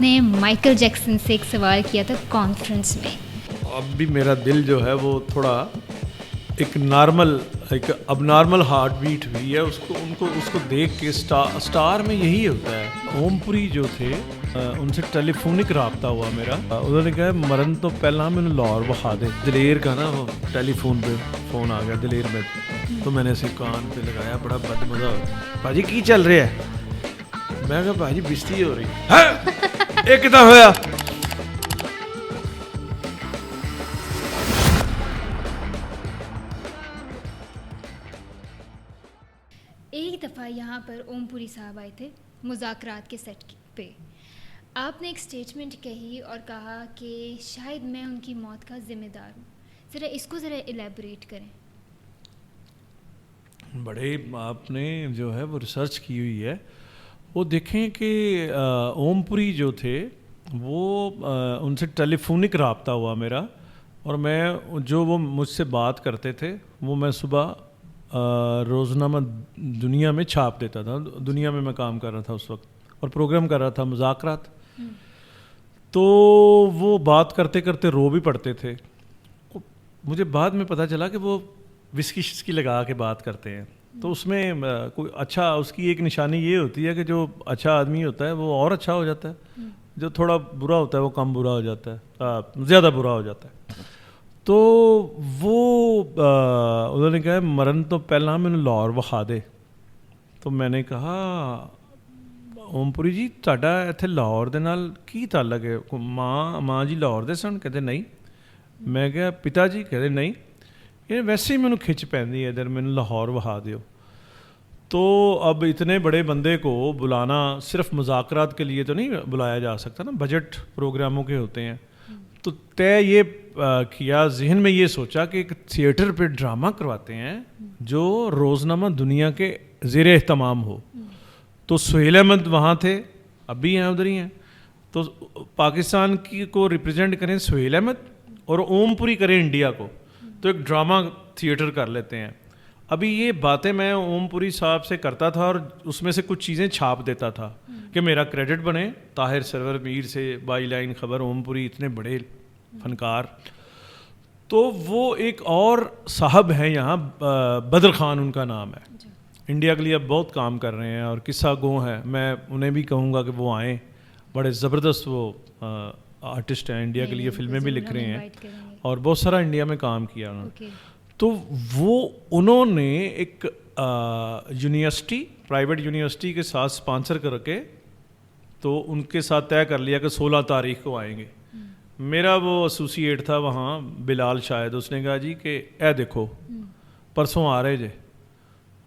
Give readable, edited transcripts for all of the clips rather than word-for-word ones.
نے Michael Jackson سے ایک سوال کیا تھا کانفرنس میں. اب بھی میرا دل جو ہے وہ تھوڑا ایک نارمل ایک اب نارمل ہارٹ بیٹ ہوئی ہے اس کو دیکھ کے. اسٹار میں یہی ہوتا ہے. اوم پوری جو تھے ان سے ٹیلی فونک رابطہ ہوا میرا. انہوں نے کہا مرن تو پہلا میں لاہور بخا دے. دلیر کا نا وہ ٹیلی فون پہ فون آ گیا دلیر میں, تو میں نے اسے کان پہ لگایا. بڑا بد مزہ ہوا. باجی کی چل رہا ہے؟ میں کہا باجی بستی ہو رہی. ایک کتنا ہوا. ایک دفعہ یہاں پر اوم پوری صاحب آئے تھے مذاکرات کے سیٹ پہ. آپ نے ایک اسٹیٹمنٹ کہی اور کہا کہ شاید میں ان کی موت کا ذمہ دار ہوں. ذرا اس کو ذرا الیبوریٹ کریں. بڑے آپ نے جو ہے وہ ریسرچ کی ہوئی ہے. وہ دیکھیں کہ اوم پوری جو تھے وہ ان سے ٹیلی فونک رابطہ ہوا میرا, اور میں جو وہ مجھ سے بات کرتے تھے وہ میں صبح روزنامہ دنیا میں چھاپ دیتا تھا. دنیا میں کام کر رہا تھا اس وقت اور پروگرام کر رہا تھا مذاکرات. تو وہ بات کرتے کرتے رو بھی پڑتے تھے. مجھے بعد میں پتہ چلا کہ وہ وسکی شسکی لگا کے بات کرتے ہیں. تو اس میں کوئی اچھا, اس کی ایک نشانی یہ ہوتی ہے کہ جو اچھا آدمی ہوتا ہے وہ اور اچھا ہو جاتا ہے, جو تھوڑا برا ہوتا ہے وہ کم برا ہو جاتا ہے, زیادہ برا ہو جاتا ہے. تو وہ انہوں نے کہا مرن تو پہلا میں لاہور وکھا دے. تو میں نے کہا اوم پوری جی تہاڈا ਇੱਥੇ ਲਾਹੌਰ ਦੇ ਨਾਲ ਕੀ ਤਾਲਕ ਹੈ? ਮਾਂ ਜੀ ਲਾਹੌਰ ਦੇ ਸਨ? ਕਹਿੰਦੇ ਨਹੀਂ. ਮੈਂ ਕਿਹਾ ਪਿਤਾ ਜੀ? ਕਹਿੰਦੇ ਨਹੀਂ. یہ ویسے ہی میں کھچ پہنی ہے ادھر میں لاہور وہا دیو. تو اب اتنے بڑے بندے کو بلانا صرف مذاکرات کے لیے تو نہیں بلایا جا سکتا نا, بجٹ پروگراموں کے ہوتے ہیں. تو طے یہ کیا, ذہن میں یہ سوچا کہ ایک تھیٹر پہ ڈرامہ کرواتے ہیں جو روزنامہ دنیا کے زیر اہتمام ہو. تو سہیل احمد وہاں تھے, اب بھی ہیں, ادھر ہی ہیں. تو پاکستان کی کو ریپرزینٹ کریں سہیل احمد اور اوم پوری کریں انڈیا کو, تو ایک ڈرامہ تھیٹر کر لیتے ہیں. ابھی یہ باتیں میں اوم پوری صاحب سے کرتا تھا اور اس میں سے کچھ چیزیں چھاپ دیتا تھا کہ میرا کریڈٹ بنے. طاہر سرور میر سے بائی لائن خبر, اوم پوری اتنے بڑے فنکار. تو وہ ایک اور صاحب ہیں یہاں, بدر خان ان کا نام ہے, انڈیا کے لیے اب بہت کام کر رہے ہیں اور قصہ گو ہیں. میں انہیں بھی کہوں گا کہ وہ آئیں. بڑے زبردست وہ آرٹسٹ ہیں, انڈیا کے لیے فلمیں بھی لکھ رہے ہیں اور بہت سارا انڈیا میں کام کیا انہوں نے. تو انہوں نے ایک یونیورسٹی, پرائیویٹ یونیورسٹی کے ساتھ اسپانسر کر کے تو ان کے ساتھ طے کر لیا کہ 16 تاریخ کو آئیں گے. میرا وہ ایسوسیٹ تھا وہاں بلال شاید, اس نے کہا جی کہ اے دیکھو پرسوں آ رہے جے.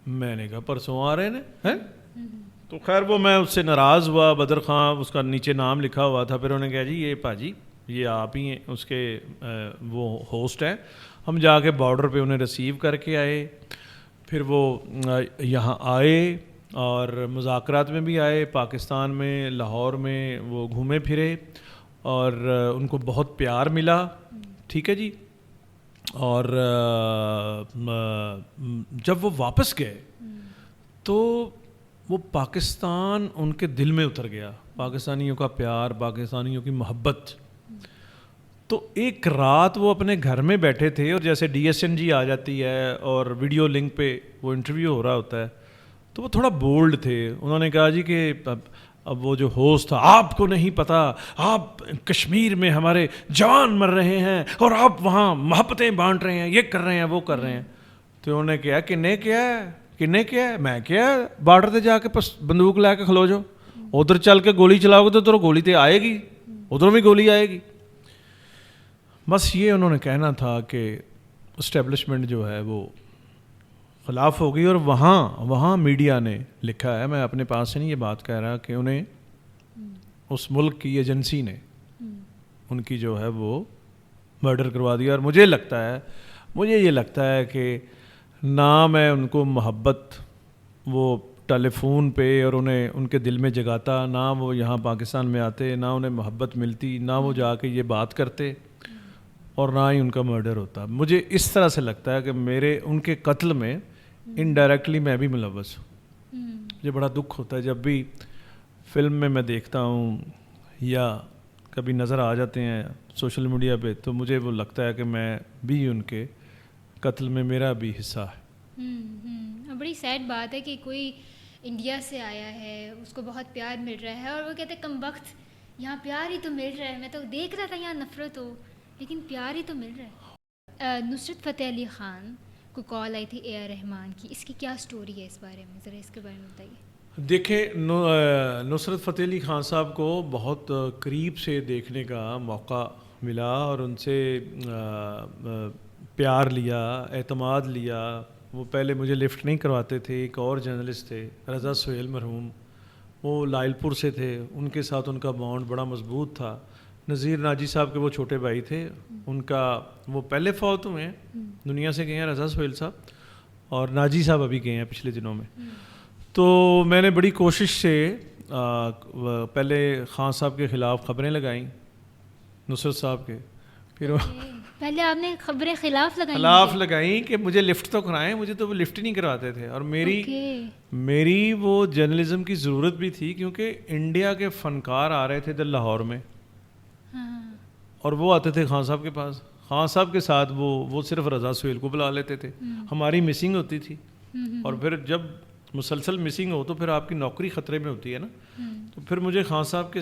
میں نے کہا پرسوں آ رہے ہیں؟ تو خیر وہ میں اس سے ناراض ہوا. بدر خان اس کا نیچے نام لکھا ہوا تھا. پھر انہوں نے کہا جی یہ پاجی یہ آپ ہی ہیں اس کے وہ ہوسٹ ہیں. ہم جا کے بارڈر پہ انہیں ریسیو کر کے آئے. پھر وہ یہاں آئے اور مذاکرات میں بھی آئے, پاکستان میں لاہور میں وہ گھومے پھرے اور ان کو بہت پیار ملا. ٹھیک ہے جی. اور جب وہ واپس گئے تو وہ پاکستان ان کے دل میں اتر گیا, پاکستانیوں کا پیار, پاکستانیوں کی محبت. تو ایک رات وہ اپنے گھر میں بیٹھے تھے اور جیسے ڈی ایس این جی آ جاتی ہے اور ویڈیو لنک پہ وہ انٹرویو ہو رہا ہوتا ہے, تو وہ تھوڑا بولڈ تھے. انہوں نے کہا جی کہ اب وہ جو ہوسٹ تھا, آپ کو نہیں پتہ, آپ کشمیر میں ہمارے جوان مر رہے ہیں اور آپ وہاں محبتیں بانٹ رہے ہیں, یہ کر رہے ہیں وہ کر رہے ہیں. تو انہوں نے کہا کنے کیا ہے؟ میں کیا بارڈر تے جا کے بندوق لے کے کھلو جو, ادھر چل کے گولی چلاؤ گے تو ادھر گولی تے آئے گی, ادھر بھی گولی آئے گی. بس یہ انہوں نے کہنا تھا کہ اسٹیبلشمنٹ جو ہے وہ خلاف ہو گئی. اور وہاں میڈیا نے لکھا ہے, میں اپنے پاس سے نہیں یہ بات کہہ رہا, کہ انہیں اس ملک کی ایجنسی نے ان کی جو ہے وہ مرڈر کروا دیا. اور مجھے یہ لگتا ہے کہ نہ میں ان کو محبت وہ ٹیلی فون پہ اور انہیں ان کے دل میں جگاتا, نہ وہ یہاں پاکستان میں آتے, نہ انہیں محبت ملتی, نہ وہ جا کے یہ بات کرتے, اور نہ ہی ان کا مرڈر ہوتا. مجھے اس طرح سے لگتا ہے کہ ان کے قتل میں انڈائریکٹلی میں بھی ملوث ہوں. مجھے بڑا دکھ ہوتا ہے جب بھی فلم میں دیکھتا ہوں یا کبھی نظر آ جاتے ہیں سوشل میڈیا پہ تو مجھے وہ لگتا ہے کہ میں بھی ان کے قتل میں میرا بھی حصہ ہے. بڑی سیڈ بات ہے کہ کوئی انڈیا سے آیا ہے, اس کو بہت پیار مل رہا ہے, اور وہ کہتے ہیں کم وقت یہاں پیار ہی تو مل رہا ہے, میں تو دیکھ رہا تھا یہاں نفرت ہو لیکن پیار ہی تو مل رہا ہے. نصرت فتح علی خان کو کال آئی تھی اے آر رحمان کی, اس کی کیا سٹوری ہے, اس بارے میں ذرا اس کے بارے میں بتائیے. دیکھیں, نصرت فتح علی خان صاحب کو بہت قریب سے دیکھنے کا موقع ملا اور ان سے پیار لیا, اعتماد لیا. وہ پہلے مجھے لفٹ نہیں کرواتے تھے. ایک اور جرنلسٹ تھے رضا سہیل مرحوم, وہ لائل پور سے تھے, ان کے ساتھ ان کا بانڈ بڑا مضبوط تھا. نذیر ناجی صاحب کے وہ چھوٹے بھائی تھے, ان کا وہ پہلے فوت ہوئے ہیں, دنیا سے گئے ہیں رضا سہیل صاحب, اور ناجی صاحب ابھی گئے ہیں پچھلے دنوں میں. تو میں نے بڑی کوشش سے پہلے خان صاحب کے خلاف خبریں لگائیں, نصرت صاحب کے, پھر پہلے آپ نے خبریں خلاف لگائیں کہ مجھے لفٹ تو کرائیں, مجھے تو وہ لفٹ نہیں کرواتے تھے. اور میری وہ جرنلزم کی ضرورت بھی تھی کیونکہ انڈیا کے فنکار آ رہے تھے ادھر لاہور میں, اور وہ آتے تھے خان صاحب کے پاس. خان صاحب کے ساتھ وہ صرف رضا سہیل کو بلا لیتے تھے. ہماری مسنگ ہوتی تھی, اور پھر جب مسلسل مسنگ ہو تو پھر آپ کی نوکری خطرے میں ہوتی ہے نا. تو پھر مجھے خان صاحب کے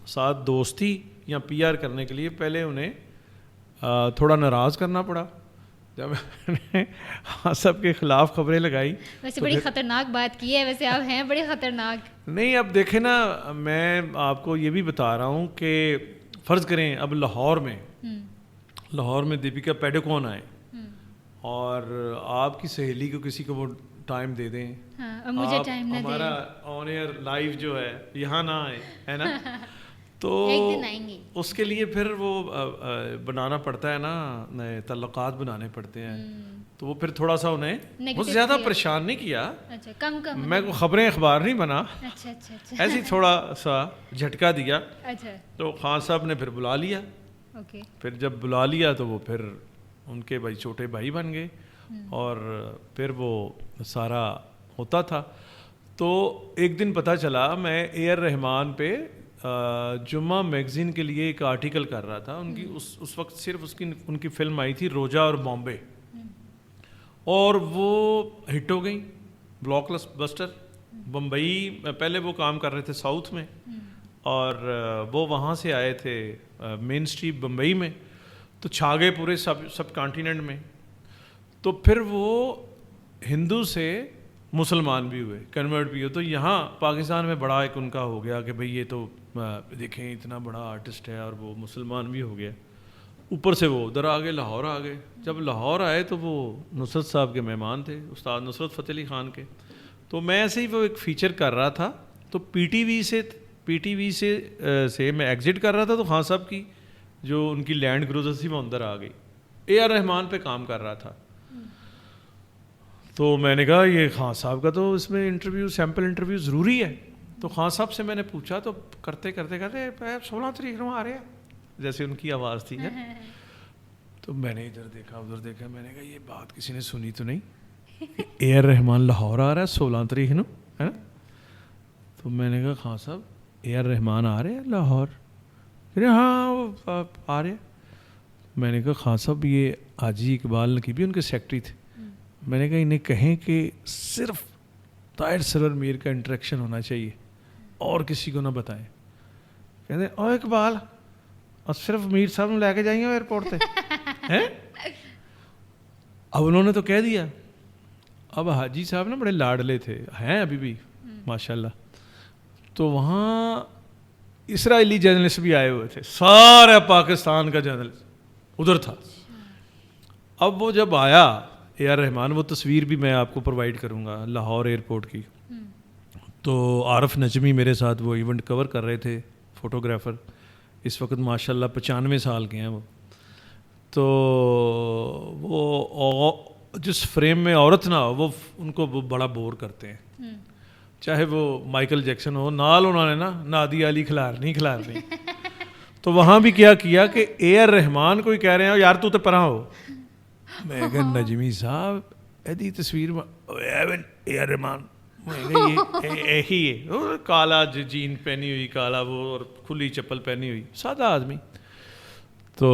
ساتھ دوستی یا پی آر کرنے کے لیے پہلے انہیں تھوڑا ناراض کرنا پڑا. جب میں نے خان صاحب کے خلاف خبریں لگائی. ویسے بڑی خطرناک بات کی ہے, ویسے آپ ہیں بڑے خطرناک. نہیں, اب دیکھیں نا, میں آپ کو یہ بھی بتا رہا ہوں کہ فرض کریں اب لاہور میں دیپیکا پیڈوکون آئے اور آپ کی سہیلی کو کسی کو وہ ٹائم دے دیں, مجھے ٹائم نہ دیں, ہمارا آن ایئر لائیو جو ہے یہاں نہ آئے, ہے نا, تو ایک دن آئیں گے. اس کے لیے پھر وہ بنانا پڑتا ہے نا, نئے تعلقات بنانے پڑتے ہیں. تو وہ پھر تھوڑا سا انہیں بہت زیادہ پریشان نہیں کیا. میں کو خبریں اخبار نہیں بنا, ایسے تھوڑا سا جھٹکا دیا. تو خان صاحب نے پھر بلا لیا. پھر جب بلا لیا تو وہ پھر ان کے بھائی چھوٹے بھائی بن گئے, اور پھر وہ سارا ہوتا تھا. تو ایک دن پتہ چلا, میں اے آر رحمان پہ جمعہ میگزین کے لیے ایک آرٹیکل کر رہا تھا. ان کی اس وقت صرف ان کی فلم آئی تھی روجا اور بامبے, اور وہ ہٹ ہو گئی, بلاک بسٹر. بمبئی پہلے وہ کام کر رہے تھے ساؤتھ میں, اور وہ وہاں سے آئے تھے مین اسٹریٹ بمبئی میں, تو چھا گئے پورے سب کانٹیننٹ میں. تو پھر وہ ہندو سے مسلمان بھی ہوئے, کنورٹ بھی ہوئے. تو یہاں پاکستان میں بڑا ایک ان کا ہو گیا کہ بھئی یہ تو دیکھیں اتنا بڑا آرٹسٹ ہے, اور وہ مسلمان بھی ہو گیا. اوپر سے وہ ادھر آ گئے, لاہور آ گئے. جب لاہور آئے تو وہ نصرت صاحب کے مہمان تھے, استاد نصرت فتح علی خان کے. تو میں ایسے ہی وہ ایک فیچر کر رہا تھا, تو پی ٹی وی سے میں ایگزٹ کر رہا تھا, تو خان صاحب کی جو ان کی لینڈ کروزر تھی وہ اندر آ گئی. اے آر رحمان پہ کام کر رہا تھا. تو میں نے کہا یہ خان صاحب کا تو اس میں سیمپل انٹرویو ضروری ہے. تو خان صاحب سے میں نے پوچھا, تو کرتے 16 تاریخ کو آ رہے ہیں, جیسے ان کی آواز تھی. تو میں نے ادھر دیکھا ادھر دیکھا, میں نے کہا یہ بات کسی نے سنی تو نہیں, اے آر رحمان لاہور آ رہا ہے 16 تاریخ نو, ہے نا. تو میں نے کہا خان صاحب اے آر رحمان آ رہے ہیں لاہور؟ ہاں وہ آ رہے ہیں. میں نے کہا خان صاحب یہ حاجی اقبال نقیبی ان کے سیکرٹری تھے, میں نے کہا انہیں کہیں کہ صرف طاہر سرور میر کا انٹریکشن ہونا چاہیے اور کسی کو نہ بتائیں. کہتے او اقبال اور صرف میر صاحب نے لے کے جائیں گے ایئرپورٹ پہ. اب انہوں نے تو کہہ دیا. اب حاجی صاحب نا بڑے لاڈلے تھے, ہیں ابھی بھی ماشاء اللہ. تو وہاں اسرائیلی جرنلسٹ بھی آئے ہوئے تھے, سارا پاکستان کا جرنلسٹ ادھر تھا. اب وہ جب آیا اے آر رحمان, وہ تصویر بھی میں آپ کو پرووائڈ کروں گا لاہور ایئرپورٹ کی. تو عارف نجمی میرے ساتھ وہ ایونٹ کور کر رہے تھے, فوٹوگرافر. اس وقت ماشاء اللہ 95 سال کے ہیں وہ. تو وہ جس فریم میں عورت نہ ہو وہ ان کو وہ بڑا بور کرتے ہیں, چاہے وہ مائیکل جیکسن ہو. نال انہوں نے نا نادی علی کھلارنی. تو وہاں بھی کیا کہ اے آر رحمان کوئی کہہ رہے ہیں یار تو پرا ہو. میں کہ نجمی صاحب ایدی تصویر اے آر رحمان یہی ہے, کالا جین پہنی ہوئی, کالا وہ, اور کھلی چپل پہنی ہوئی, سادہ آدمی. تو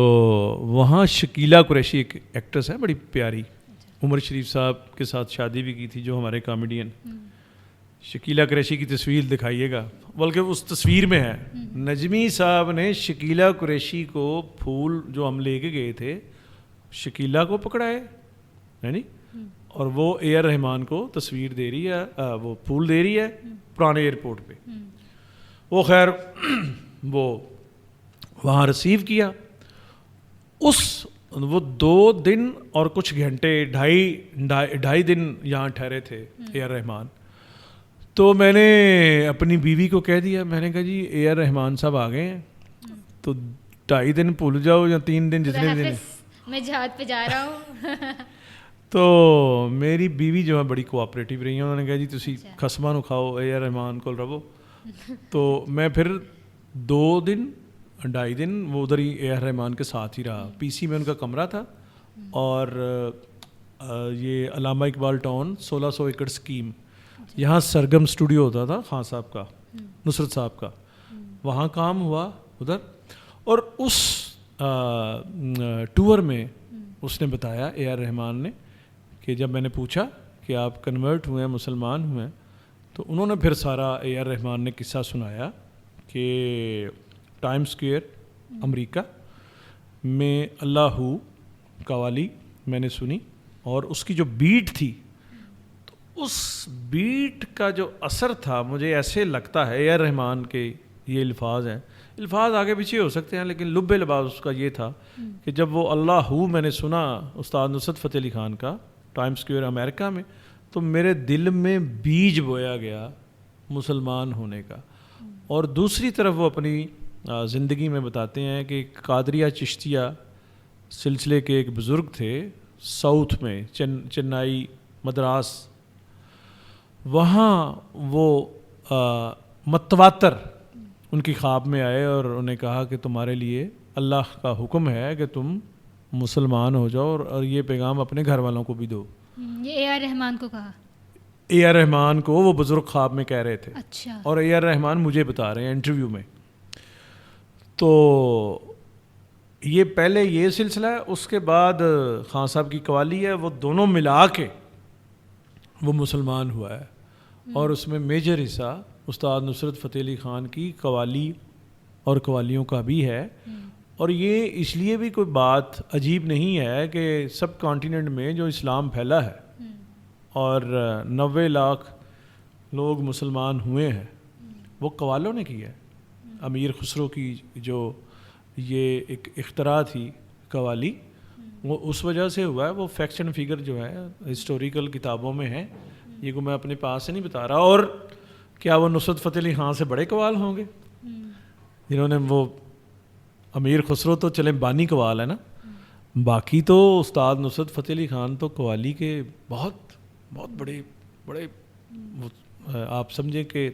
وہاں شکیلا قریشی ایک ایکٹریس ہے بڑی پیاری, عمر شریف صاحب کے ساتھ شادی بھی کی تھی, جو ہمارے کامیڈین. شکیلا قریشی کی تصویر دکھائیے گا, بلکہ اس تصویر میں ہے نجمی صاحب نے شکیلا قریشی کو پھول جو ہم لے کے گئے تھے شکیلا کو پکڑائے, یعنی, اور وہ اے آر رحمان کو تصویر دے رہی ہے, وہ پھول دے رہی ہے پرانے ایئرپورٹ پہ. وہ خیر وہ وہاں ریسیو کیا. وہ 2 دن اور کچھ گھنٹے, 2.5 دن یہاں ٹھہرے تھے اے آر رحمان. تو میں نے اپنی بیوی کو کہہ دیا, میں نے کہا جی اے آر رحمان صاحب آ گئے ہیں, تو 2.5 دن بھول جاؤ یا 3 دن, جتنے دن, میں جہاد پہ جا رہا ہوں. تو میری بیوی جو ہے بڑی کوآپریٹیو رہی ہیں, انہوں نے کہا جی تسی خسمہ نو کھاؤ, اے آر رحمان کو رہو. تو میں پھر 2 دن 2.5 دن وہ ادھر ہی اے آر رحمان کے ساتھ ہی رہا. پی سی میں ان کا کمرہ تھا, اور یہ علامہ اقبال ٹاؤن 1600 ایکڑ اسکیم, یہاں سرگم اسٹوڈیو ہوتا تھا خان صاحب کا, نصرت صاحب کا, وہاں کام ہوا ادھر. اور اس ٹور میں اس نے بتایا, اے آر رحمان نے, کہ جب میں نے پوچھا کہ آپ کنورٹ ہوئے ہیں, مسلمان ہوئے ہیں, تو انہوں نے پھر سارا اے آر رحمان نے قصہ سنایا کہ ٹائم اسکوئر امریکہ میں اللہ ہو قوالی میں نے سنی, اور اس کی جو بیٹ تھی, تو اس بیٹ کا جو اثر تھا, مجھے ایسے لگتا ہے اے آر رحمان کے یہ الفاظ ہیں, الفاظ آگے پیچھے ہو سکتے ہیں, لیکن لب لباس اس کا یہ تھا کہ جب وہ اللہ ہو میں نے سنا استاد نصرت فتح علی خان کا ٹائم اسکوئر امریکہ میں, تو میرے دل میں بیج بویا گیا مسلمان ہونے کا. اور دوسری طرف وہ اپنی زندگی میں بتاتے ہیں کہ قادریہ چشتیہ سلسلے کے ایک بزرگ تھے ساؤتھ میں, چنائی مدراس, وہاں وہ متواتر ان کی خواب میں آئے اور انہیں کہا کہ تمہارے لیے اللہ کا حکم ہے کہ تم مسلمان ہو جاؤ, اور یہ پیغام اپنے گھر والوں کو بھی دو. یہ اے آر رحمان کو کہا, اے آر رحمان کو وہ بزرگ خواب میں کہہ رہے تھے. اچھا. اور اے آر رحمان مجھے بتا رہے ہیں انٹرویو میں. تو یہ پہلے یہ سلسلہ ہے, اس کے بعد خان صاحب کی قوالی ہے, وہ دونوں ملا کے وہ مسلمان ہوا ہے. اور اس میں میجر حصہ استاد نصرت فتح علی خان کی قوالی اور قوالیوں کا بھی ہے. اور یہ اس لیے بھی کوئی بات عجیب نہیں ہے کہ سب کانٹیننٹ میں جو اسلام پھیلا ہے اور 90 لاکھ لوگ مسلمان ہوئے ہیں, وہ قوالوں نے کیا ہے. امیر خسرو کی جو یہ ایک اختراع تھی قوالی, وہ اس وجہ سے ہوا ہے. وہ فیکٹس اینڈ فگر جو ہے ہسٹوریکل کتابوں میں ہے, یہ کو میں اپنے پاس سے نہیں بتا رہا. اور کیا وہ نصرت فتح علی خان سے بڑے قوال ہوں گے جنہوں نے, وہ امیر خسرو تو چلیں بانی قوال ہے نا, باقی تو استاد نصرت فتح علی خان تو قوالی کے بہت بہت بڑے آپ سمجھیں کہ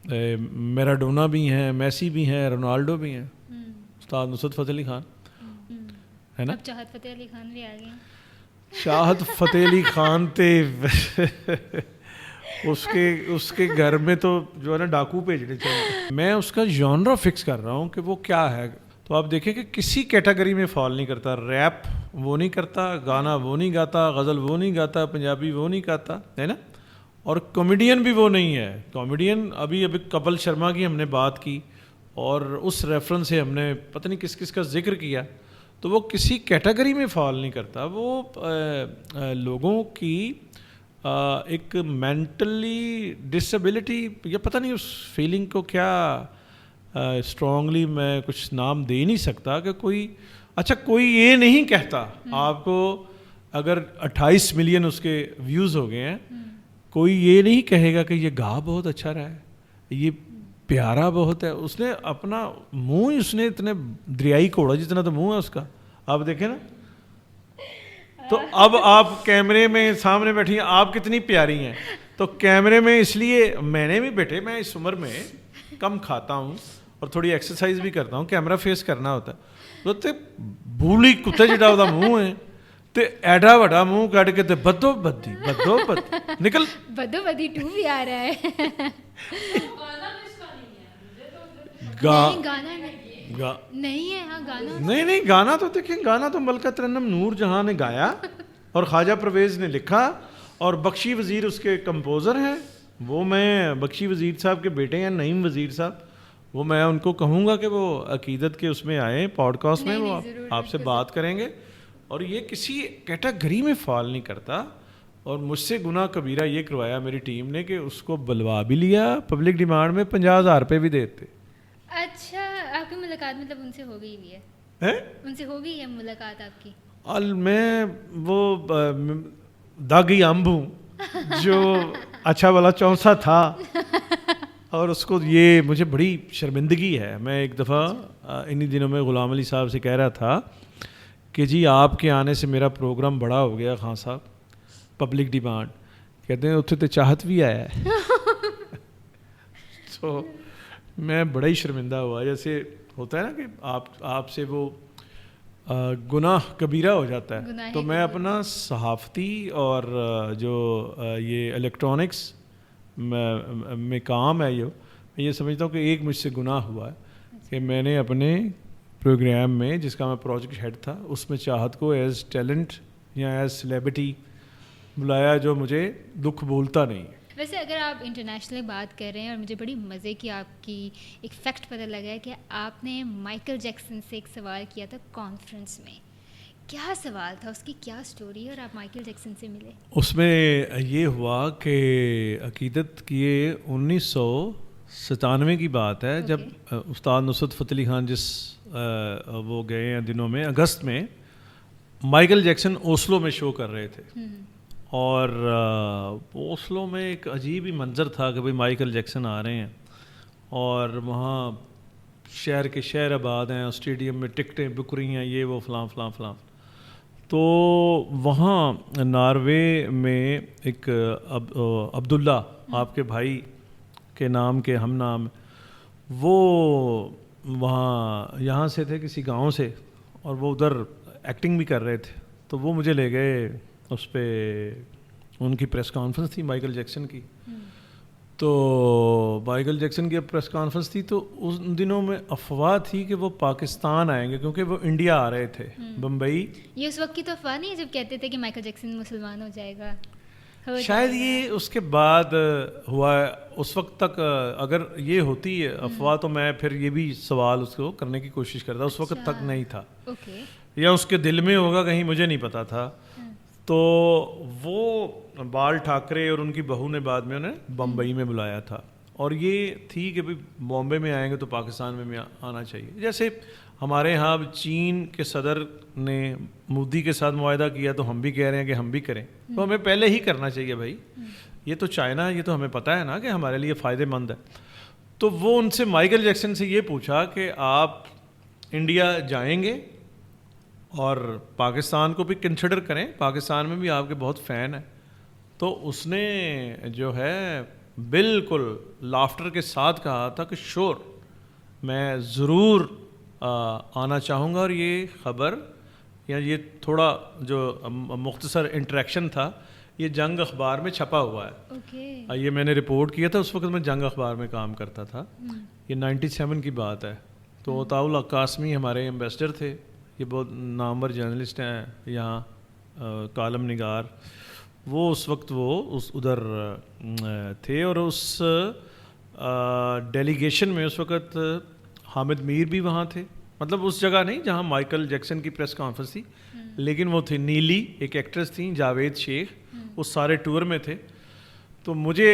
میراڈونا بھی ہیں, میسی بھی ہیں, رونالڈو بھی ہیں, استاد نصرت فتح علی خان ہے نا. چاہت فتح علی خان بھی آ گئے. چاہت فتح علی خان تے اس کے گھر میں تو جو ہے نا ڈاکو بھیجنے چاہیے. میں اس کا ژانرا فکس کر رہا ہوں کہ وہ کیا ہے. تو آپ دیکھیں کہ کسی کیٹیگری میں فال نہیں کرتا. ریپ وہ نہیں کرتا, گانا وہ نہیں گاتا, غزل وہ نہیں گاتا, پنجابی وہ نہیں گاتا, ہے نا. اور کامیڈین بھی وہ نہیں ہے. کامیڈین ابھی کپل شرما کی ہم نے بات کی, اور اس ریفرنس سے ہم نے پتہ نہیں کس کس کا ذکر کیا. تو وہ کسی کیٹیگری میں فال نہیں کرتا. وہ لوگوں کی ایک مینٹلی ڈسیبلٹی, یا پتہ نہیں اس فیلنگ کو کیا اسٹرانگلی میں کچھ نام دے نہیں سکتا, کہ کوئی اچھا کوئی یہ نہیں کہتا آپ کو, اگر 28 ملین اس کے ویوز ہو گئے ہیں, کوئی یہ نہیں کہے گا کہ یہ گا بہت اچھا رہا ہے, یہ پیارا بہت ہے. اس نے اپنا منہ, اس نے اتنے دریائی کوڑا جتنا تو منہ ہے اس کا, آپ دیکھیں نا. تو اب آپ کیمرے میں سامنے بیٹھی ہیں, آپ کتنی پیاری ہیں. تو کیمرے میں اس لیے میں نے بھی بیٹھے, میں اس عمر میں کم کھاتا ہوں اور تھوڑی ایکسرسائز بھی کرتا ہوں, کیمرہ فیس کرنا ہوتا ہے. تو بھولی کتے جڑا ہوتا منہ ہے, تے ایڈا وڈا منہ کٹ کے تے بدو بدی نکل بدو بدی 2 بھی آ رہا ہے. گانا نہیں ہے. ہاں گانا نہیں گانا تو دیکھیں, گانا تو ملکہ ترنم نور جہاں نے گایا اور خواجہ پرویز نے لکھا اور بخشی وزیر اس کے کمپوزر ہیں. وہ میں بخشی وزیر صاحب کے بیٹے ہیں نعیم وزیر صاحب, وہ میں ان کو کہوں گا کہ وہ عقیدت کے اس میں آئیں پوڈ کاسٹ میں, وہ آپ سے بات کریں گے. اور یہ کسی کیٹاگری میں فال نہیں کرتا, اور مجھ سے گناہ کبیرہ یہ کروایا میری ٹیم نے کہ اس کو بلوا بھی لیا, پبلک ڈیمانڈ میں 50,000 روپے بھی دیتے. اچھا, آپ کی ملاقات مطلب ان سے ہو گئی ہوئی ہے؟ ان سے ہو گئی ہے ملاقات آپ کی؟ میں وہ داغی امب ہوں جو اچھا والا چونسا تھا, اور اس کو یہ مجھے بڑی شرمندگی ہے. میں ایک دفعہ انہی دنوں میں غلام علی صاحب سے کہہ رہا تھا کہ جی آپ کے آنے سے میرا پروگرام بڑا ہو گیا خان صاحب, پبلک ڈیمانڈ. کہتے ہیں اتنے تو چاہت بھی آیا ہے. تو میں بڑا ہی شرمندہ ہوا, جیسے ہوتا ہے نا کہ آپ سے وہ گناہ کبیرہ ہو جاتا ہے. تو میں اپنا صحافتی اور جو یہ الیکٹرانکس میں کام ہے, میں یہ سمجھتا ہوں کہ ایک مجھ سے گناہ ہوا ہے کہ میں نے اپنے پروگرام میں, جس کا میں پروجیکٹ ہیڈ تھا, اس میں چاہت کو ایز ٹیلنٹ یا ایز سیلیبریٹی بلایا, جو مجھے دکھ بھولتا نہیں. ویسے اگر آپ انٹرنیشنلی بات کر رہے ہیں, اور مجھے بڑی مزے کی آپ کی ایک فیکٹ پتہ لگا ہے کہ آپ نے مائیکل جیکسن سے ایک سوال کیا تھا کانفرنس میں. کیا سوال تھا, اس کی کیا سٹوری ہے, اور آپ مائیکل جیکسن سے ملے؟ اس میں یہ ہوا کہ عقیدت کی 1997 کی بات ہے, جب استاد نصرت فتح علی خان جس وہ گئے ہیں دنوں میں, اگست میں, مائیکل جیکسن اوسلو میں شو کر رہے تھے. اور اوسلو میں ایک عجیب ہی منظر تھا کہ بھئی مائیکل جیکسن آ رہے ہیں, اور وہاں شہر کے شہر آباد ہیں, اسٹیڈیم میں ٹکٹیں بک رہی ہیں, یہ وہ فلاں فلاں فلاں. تو وہاں ناروے میں ایک عبداللہ, آپ کے بھائی کے نام کے ہم نام, وہ وہاں یہاں سے تھے کسی گاؤں سے, اور وہ ادھر ایکٹنگ بھی کر رہے تھے. تو وہ مجھے لے گئے اس پہ, ان کی پریس کانفرنس تھی مائیکل جیکسن کی. تو مائیکل جیکسن کی پریس کانفرنس تھی, تو ان دنوں میں افواہ تھی کہ وہ پاکستان آئیں گے, کیونکہ وہ انڈیا آ رہے تھے, بمبئی. یہ اس وقت کی تو افواہ نہیں ہے جب کہتے تھے کہ مائیکل جیکسن مسلمان ہو جائے گا؟ شاید یہ اس کے بعد ہوا ہے. اس وقت تک اگر یہ ہوتی ہے افواہ, تو میں پھر یہ بھی سوال اس کو کرنے کی کوشش کرتا. اس وقت تک نہیں تھا, یا اس کے دل میں ہوگا کہیں, مجھے نہیں پتا تھا. تو وہ بال ٹھاکرے اور ان کی بہو نے بعد میں انہیں بمبئی میں بلایا تھا, اور یہ تھی کہ بھئی بامبے میں آئیں گے تو پاکستان میں آنا چاہیے. جیسے ہمارے ہاں چین کے صدر نے مودی کے ساتھ معاہدہ کیا, تو ہم بھی کہہ رہے ہیں کہ ہم بھی کریں, تو ہمیں پہلے ہی کرنا چاہیے بھائی. یہ تو چائنا, یہ تو ہمیں پتہ ہے نا کہ ہمارے لیے فائدہ مند ہے. تو وہ ان سے مائیکل جیکسن سے یہ پوچھا کہ آپ انڈیا جائیں گے اور پاکستان کو بھی کنسیڈر کریں, پاکستان میں بھی آپ کے بہت فین ہیں. تو اس نے جو ہے بالکل لافٹر کے ساتھ کہا تھا کہ شور, میں ضرور آنا چاہوں گا, اور یہ خبر یا یہ تھوڑا جو مختصر انٹریکشن تھا, یہ جنگ اخبار میں چھپا ہوا ہے. یہ میں نے رپورٹ کیا تھا, اس وقت میں جنگ اخبار میں کام کرتا تھا, یہ 97 کی بات ہے. تو عطاء اللہ قاسمی ہمارے ایمبیسڈر تھے, یہ بہت نامور جرنلسٹ ہیں یہاں, کالم نگار. وہ اس وقت وہ ادھر تھے, اور اس ڈیلیگیشن میں اس وقت حامد میر بھی وہاں تھے. مطلب اس جگہ نہیں جہاں مائیکل جیکسن کی پریس کانفرنس تھی, لیکن وہ تھی نیلی, ایک ایکٹریس تھیں جاوید شیخ, وہ سارے ٹور میں تھے. تو مجھے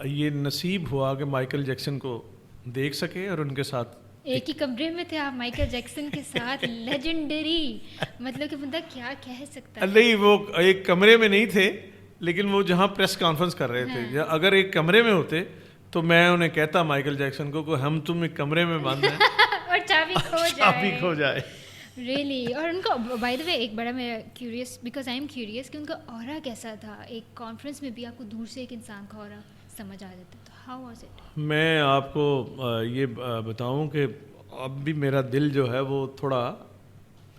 یہ نصیب ہوا کہ مائیکل جیکسن کو دیکھ سکے, اور ان کے ساتھ ایک ہی کمرے میں تھے آپ مائیکل جیکسن کے ساتھ. لیجنڈری, مطلب کہ بندہ کیا کہہ سکتا ہے. نہیں, وہ ایک کمرے میں نہیں تھے, لیکن وہ جہاں پریس کانفرنس کر رہے تھے, اگر ایک کمرے میں ہوتے تو میں انہیں کہتا مائیکل جیکسن کو کہ ہم تم ایک کمرے میں بند ہیں اور چابی کھو جائے. ریئلی. اور ان کا بائی دا وے ایک بڑا میں curious, because I am curious کہ ان کا اورا کیسا تھا. ایک کانفرنس میں بھی آپ کو دور سے ایک انسان کا اورا سمجھ آ جاتا ہے, تو ہاؤ واز اٹ؟ میں آپ کو یہ بتاؤں کہ اب بھی میرا دل جو ہے وہ تھوڑا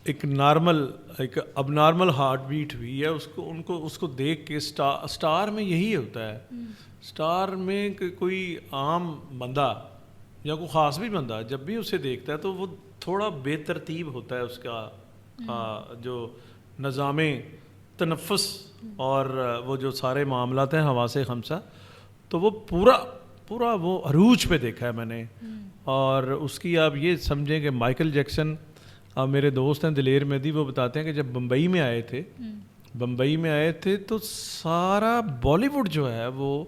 ایک نارمل ایک اب نارمل ہارٹ بیٹ ہوئی ہے اس کو دیکھ کے اسٹار میں یہی ہوتا ہے. اسٹار میں کوئی عام بندہ یا کوئی خاص بھی بندہ جب بھی اسے دیکھتا ہے تو وہ تھوڑا بے ترتیب ہوتا ہے اس کا جو نظام تنفس اور وہ جو سارے معاملات ہیں حواس خمسہ, تو وہ پورا وہ عروج پہ دیکھا ہے میں نے. اور اس کی آپ یہ سمجھیں کہ مائیکل جیکسن, اب میرے دوست ہیں دلیر مہدی, وہ بتاتے ہیں کہ جب بمبئی میں آئے تھے تو سارا بالی ووڈ جو ہے وہ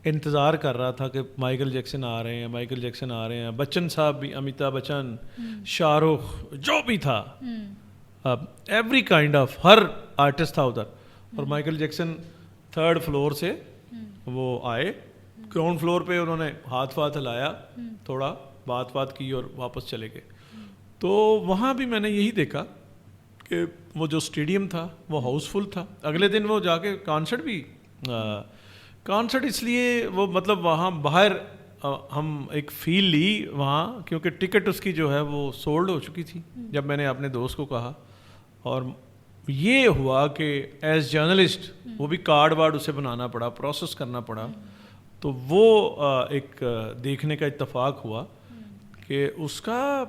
انتظار کر رہا تھا کہ مائیکل جیکسن آ رہے ہیں. بچن صاحب بھی, امیتابھ بچن, شاہ رخ, جو بھی تھا, every kind of her artist تھا ادھر. اور مائیکل جیکسن 3rd فلور سے وہ آئے, گراؤنڈ فلور پہ انہوں نے ہاتھ ہلایا, تھوڑا بات کی اور واپس چلے گئے. تو وہاں بھی میں نے یہی دیکھا کہ وہ جو اسٹیڈیم تھا وہ ہاؤس فل تھا. اگلے دن وہ جا کے کانسرٹ اس لیے وہ مطلب وہاں باہر ہم ایک فیل لی وہاں, کیونکہ ٹکٹ اس کی جو ہے وہ سولڈ ہو چکی تھی جب میں نے اپنے دوست کو کہا. اور یہ ہوا کہ ایز جرنلسٹ وہ بھی کارڈ اسے بنانا پڑا, پروسیس کرنا پڑا. تو وہ ایک دیکھنے کا اتفاق ہوا کہ اس کا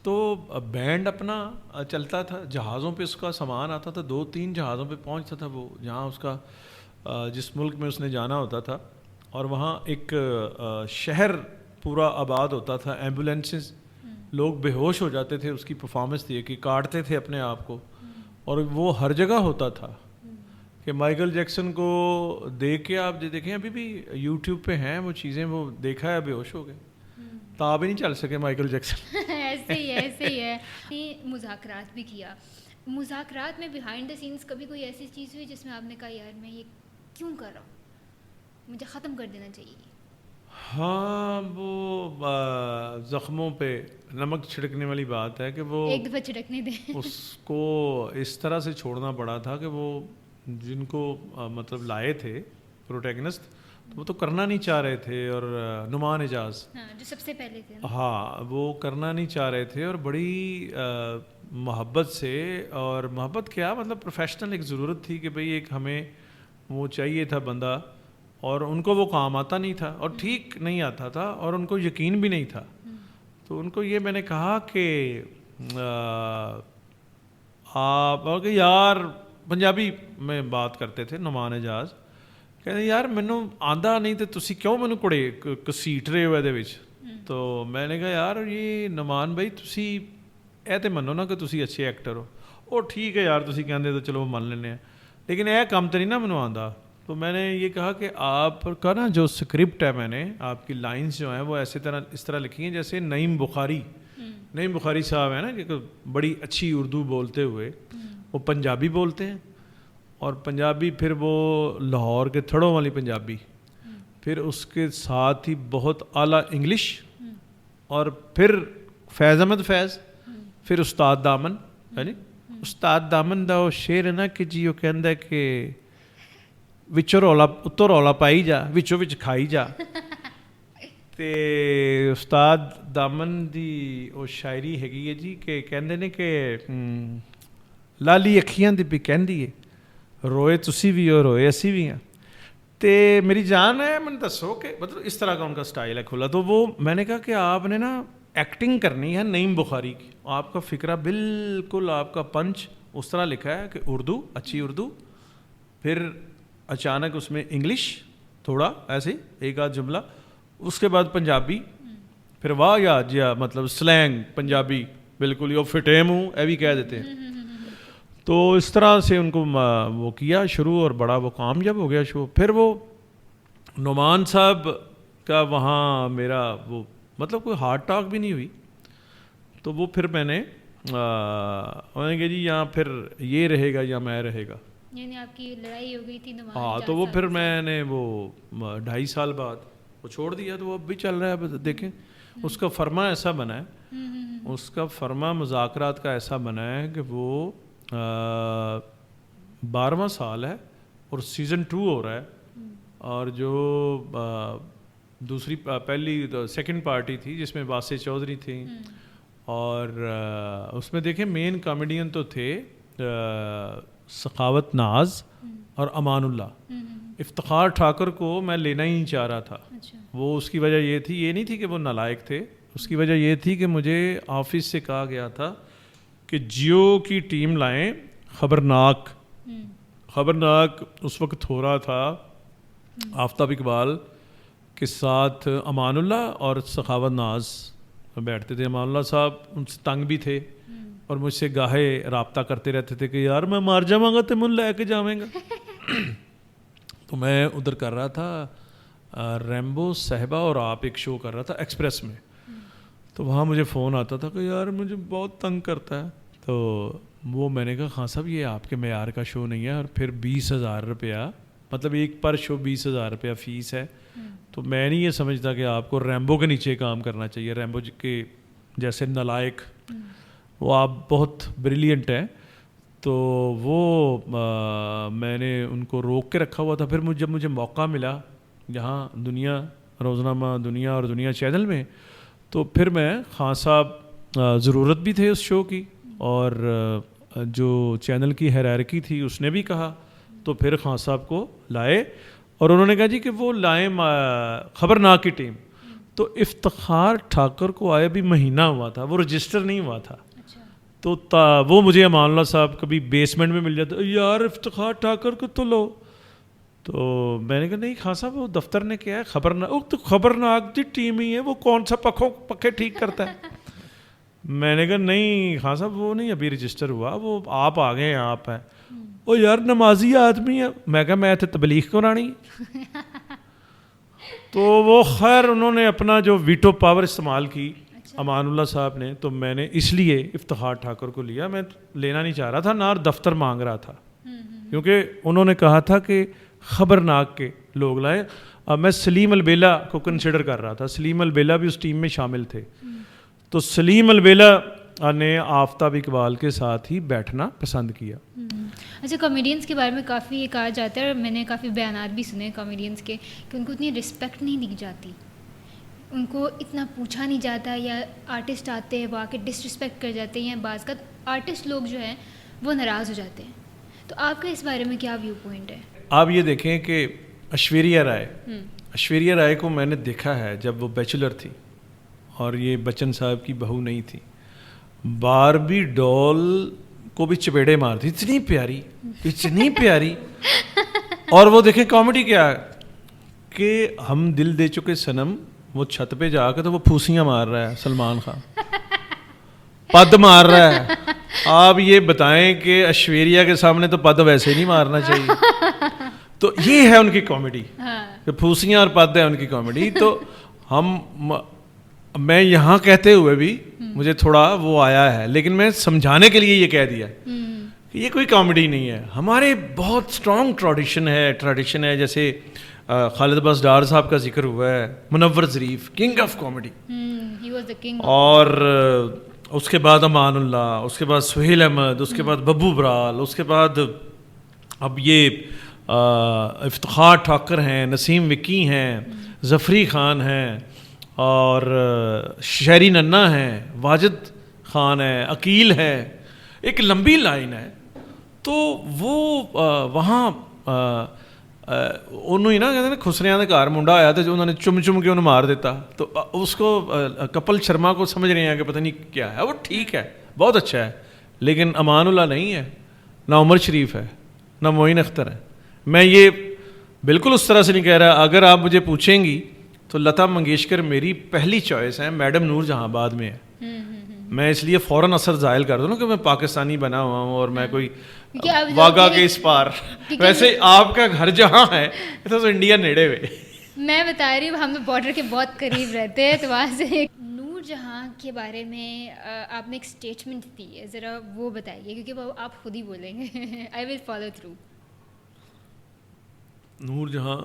تو بینڈ اپنا چلتا تھا, جہازوں پہ اس کا سامان آتا تھا, 2-3 جہازوں پہ پہنچتا تھا وہ, جہاں اس کا جس ملک میں اس نے جانا ہوتا تھا. اور وہاں ایک شہر پورا آباد ہوتا تھا, ایمبولینسز, لوگ بے ہوش ہو جاتے تھے اس کی پرفارمنس دیکھ کے, کاٹتے تھے اپنے آپ کو. اور وہ ہر جگہ ہوتا تھا کہ مائیکل جیکسن کو دیکھ کے آپ دیکھیں, ابھی بھی یوٹیوب پہ ہیں وہ چیزیں, وہ دیکھا ہے, بے ہوش ہو گئے, تاب ہی نہیں چل سکے مائیکل جیکسن. ایسے ہی ہے. مذاکرات بھی کیا, مذاکرات میں بیہائنڈ دا سینس کبھی کوئی ایسی چیز ہوئی جس میں آپ نے کہا یار میں یہ کیوں کر رہا ہوں, مجھے ختم کر دینا چاہیے؟ ہاں, وہ زخموں پہ نمک چھڑکنے والی بات ہے کہ وہ ایک دفعہ چھڑکنے دیں. اس کو اس طرح سے چھوڑنا پڑا تھا کہ وہ جن کو مطلب لائے تھے پروٹیگنسٹ, وہ تو کرنا نہیں چاہ رہے تھے. اور نعمان اعجاز جو سب سے پہلے تھے, ہاں, وہ کرنا نہیں چاہ رہے تھے. اور بڑی محبت سے, اور محبت کیا مطلب پروفیشنل ایک ضرورت تھی کہ بھئی ایک ہمیں وہ چاہیے تھا بندہ, اور ان کو وہ کام آتا نہیں تھا اور ٹھیک نہیں آتا تھا, اور ان کو یقین بھی نہیں تھا. تو ان کو یہ میں نے کہا کہ آپ, اور کہ یار پنجابی میں بات کرتے تھے نعمان اعجاز, کہتے یار مینوں آندا نہیں تو تسی کیوں مینوں کڑے کسیٹ رہے ہو ਇਹਦੇ ਵਿੱਚ. تو میں نے کہا یار یہ نعمان بھائی تسی اے تے منو نا کہ تسی اچھے ایکٹر ہو. او ٹھیک ہے یار تسی کہندے تو چلو مان لینے ہیں, لیکن اے کام تو نہیں نا مینوں آندا. تو میں نے یہ کہا کہ آپ کا نا جو اسکرپٹ ہے, میں نے آپ کی لائنس جو ہیں وہ اس طرح لکھی ہیں جیسے نعیم بخاری صاحب ہیں نا, کہ بڑی اچھی اردو بولتے ہوئے وہ پنجابی بولتے ہیں, اور پنجابی پھر وہ لاہور کے تھڑوں والی پنجابی, پھر اس کے ساتھ ہی بہت اعلیٰ انگلش, اور پھر فیض احمد فیض, پھر استاد دامن. یعنی استاد دامن دا وہ شعر ہے نا کہ جی وہ کہندا ہے کہ وچوں رولا اتوں رولا پائی جا, وچوں وچ کھائی جا. تے استاد دامن دی وہ شاعری ਹੈਗੀ ہے جی کہ کہندے نے کہ لالی ਅੱਖੀਆਂ ਦੀ ਵੀ ਕਹਿੰਦੀ ਏ روئے تسی بھی ہو روئے اسی بھی ہیں. تے میری جان ہے, میں نے دسو کہ مطلب اس طرح کا ان کا سٹائل ہے کھلا. تو وہ میں نے کہا کہ آپ نے نا ایکٹنگ کرنی ہے نعیم بخاری کی, آپ کا فکرہ بالکل, آپ کا پنچ اس طرح لکھا ہے کہ اردو, اچھی اردو, پھر اچانک اس میں انگلش تھوڑا ایسے ایک آدھ جملہ, اس کے بعد پنجابی, پھر واہ یا جیا مطلب سلینگ پنجابی بالکل, یہ فٹیم ہوں اے بھی کہہ دیتے ہیں. تو اس طرح سے ان کو وہ کیا شروع, اور بڑا وہ کامیاب ہو گیا شو. پھر وہ نعمان صاحب کا وہاں میرا وہ مطلب کوئی ہارٹ ٹاک بھی نہیں ہوئی. تو وہ پھر میں نے انہوں نے کہا جی یہاں پھر یہ رہے گا یا میں رہے گا, یعنی آپ کی لڑائی ہو گئی تھی نعمان. ہاں, تو وہ پھر میں نے وہ 2.5 سال بعد وہ چھوڑ دیا. تو وہ اب بھی چل رہا ہے, دیکھیں اس کا فرما ایسا بنا ہے, اس کا فرما مذاکرات کا ایسا بنا ہے کہ وہ 12واں سال ہے اور سیزن 2 ہو رہا ہے. اور جو دوسری پہلی سیکنڈ پارٹی تھی جس میں واسع چودھری تھیں اور اس میں دیکھیں مین کامیڈین تو تھے سخاوت ناز اور امان اللہ. افتخار ٹھاکر کو میں لینا ہی نہیں چاہ رہا تھا. وہ اس کی وجہ یہ تھی, یہ نہیں تھی کہ وہ نالائق تھے, اس کی وجہ یہ تھی کہ مجھے آفس سے کہا گیا تھا کہ جیو کی ٹیم لائیں. خبرناک اس وقت ہو رہا تھا آفتاب اقبال کے ساتھ امان اللہ اور سخاوت ناز بیٹھتے تھے. امان اللہ صاحب ان سے تنگ بھی تھے اور مجھ سے گاہے رابطہ کرتے رہتے تھے کہ یار میں مار جاؤں گا تو من لے کے جاویں گا. تو میں ادھر کر رہا تھا ریمبو صاحبہ اور آپ ایک شو کر رہا تھا ایکسپریس میں. تو وہاں مجھے فون آتا تھا کہ یار مجھے بہت تنگ کرتا ہے. تو وہ میں نے کہا خان صاحب یہ آپ کے معیار کا شو نہیں ہے, اور پھر 20,000 روپیہ مطلب ایک پر شو 20,000 روپیہ فیس ہے. تو میں نہیں یہ سمجھتا کہ آپ کو ریمبو کے نیچے کام کرنا چاہیے, ریمبو کے جیسے نالائق. وہ آپ بہت بریلینٹ ہیں. تو وہ میں نے ان کو روک کے رکھا ہوا تھا. پھر جب مجھے موقع ملا یہاں دنیا روزنامہ دنیا اور دنیا چینل میں, تو پھر میں خان صاحب ضرورت بھی تھے اس شو کی, اور جو چینل کی ہیرارکی تھی اس نے بھی کہا, تو پھر خان صاحب کو لائے اور انہوں نے کہا جی کہ وہ لائیں خبرناک کی ٹیم. تو افتخار ٹھاکر کو آئے بھی مہینہ ہوا تھا, وہ رجسٹر نہیں ہوا تھا. تو وہ مجھے امان اللہ صاحب کبھی بیسمنٹ میں مل جاتا, یار افتخار ٹھاکر کو تو لو. تو میں نے کہا نہیں خان صاحب وہ دفتر نے کیا ہے خبرناک, تو خبرناک جی ٹیم ہی ہے, وہ کون سا پکھے ٹھیک کرتا ہے. میں نے کہا نہیں خان صاحب وہ نہیں ابھی رجسٹر ہوا, وہ آپ آ گئے آپ ہیں. وہ یار نمازی آدمی ہے. میں کہا میں تبلیغ کرانی. تو وہ خیر انہوں نے اپنا جو ویٹو پاور استعمال کی امان اللہ صاحب نے. تو میں نے اس لیے افتخار ٹھاکر کو لیا. میں لینا نہیں چاہ رہا تھا, نہ دفتر مانگ رہا تھا, کیونکہ انہوں نے کہا تھا کہ خبرناک کے لوگ لائیں. اب میں سلیم البیلا کو کنسیڈر کر رہا تھا, سلیم البیلا بھی اس ٹیم میں شامل تھے. تو سلیم البیلا نے آفتاب اقبال کے ساتھ ہی بیٹھنا پسند کیا. اچھا, کامیڈینس کے بارے میں کافی یہ کہا جاتا ہے, اور میں نے کافی بیانات بھی سنے کامیڈینس کے, کہ ان کو اتنی رسپیکٹ نہیں دی جاتی, ان کو اتنا پوچھا نہیں جاتا, یا آرٹسٹ آتے ہیں وہ آ کے ڈس رسپیکٹ کر جاتے ہیں, یا بعض کا آرٹسٹ لوگ جو ہیں وہ ناراض ہو جاتے ہیں. تو آپ کا اس بارے میں کیا ویو پوائنٹ ہے؟ آپ یہ دیکھیں کہ ایشوریہ رائے کو میں نے دیکھا ہے جب وہ بیچلر تھی اور یہ بچن صاحب کی بہو نہیں تھی. باربی ڈول کو بھی چپیڑے مارتی, اتنی پیاری. اور وہ دیکھیں کامیڈی کیا ہے کہ ہم دل دے چکے صنم, وہ چھت پہ جا کے تو وہ پھوسیاں مار رہا ہے سلمان خان, پد مار رہا ہے. آپ یہ بتائیں کہ ایشوریہ کے سامنے تو پد ویسے نہیں مارنا چاہیے. تو یہ ہے ان کی کامیڈی, کہ پھوسیاں اور پد ہے ان کی کامیڈی. تو میں یہاں کہتے ہوئے بھی مجھے تھوڑا وہ آیا ہے, لیکن میں سمجھانے کے لیے یہ کہہ دیا کہ یہ کوئی کامیڈی نہیں ہے. ہمارے بہت اسٹرانگ ٹریڈیشن ہے. جیسے خالد عباس ڈار صاحب کا ذکر ہوا ہے, منور ظریف کنگ آف کامیڈی, اور اس کے بعد امان اللہ, اس کے بعد سہیل احمد, اس کے بعد ببو برال, اس کے بعد اب یہ افتخار ٹھاکر ہیں, نسیم وکی ہیں, ظفری خان ہیں, اور شہری ننا ہیں, واجد خان ہے, عقیل ہے, ایک لمبی لائن ہے. تو وہ وہاں انہوں ہی نا کہتے ہیں خسریاں دے گھر منڈا آیا تو انہوں نے چم کے انہوں مار دیتا. تو اس کو کپل شرما کو سمجھ رہے ہیں کہ پتہ نہیں کیا ہے. وہ ٹھیک ہے, بہت اچھا ہے, لیکن امان اللہ نہیں ہے, نہ عمر شریف ہے, نہ معین اختر ہے. میں یہ بالکل اس طرح سے نہیں کہہ رہا. اگر آپ مجھے پوچھیں گی تو لتا منگیشکر میری پہلی چوائس ہے, میڈم نور جہاں آباد میں ہے. میں اس لیے فوراً اثر ظاہر کر دوں نا کہ میں پاکستانی بنا ہوا ہوں اور میں کوئی واگا کے اس پار. ویسے آپ کا گھر جہاں ہے تو انڈیا نیڑے ہوئے. میں بتا رہی ہوں ہم تو بارڈر کے بہت قریب رہتے ہیں, تو وہاں سے نور جہاں کے بارے میں آپ نے ایک اسٹیٹمنٹ دی ہے, ذرا وہ بتائیے, کیونکہ وہ آپ خود ہی بولیں گے. آئی ول فالو تھرو. نور جہاں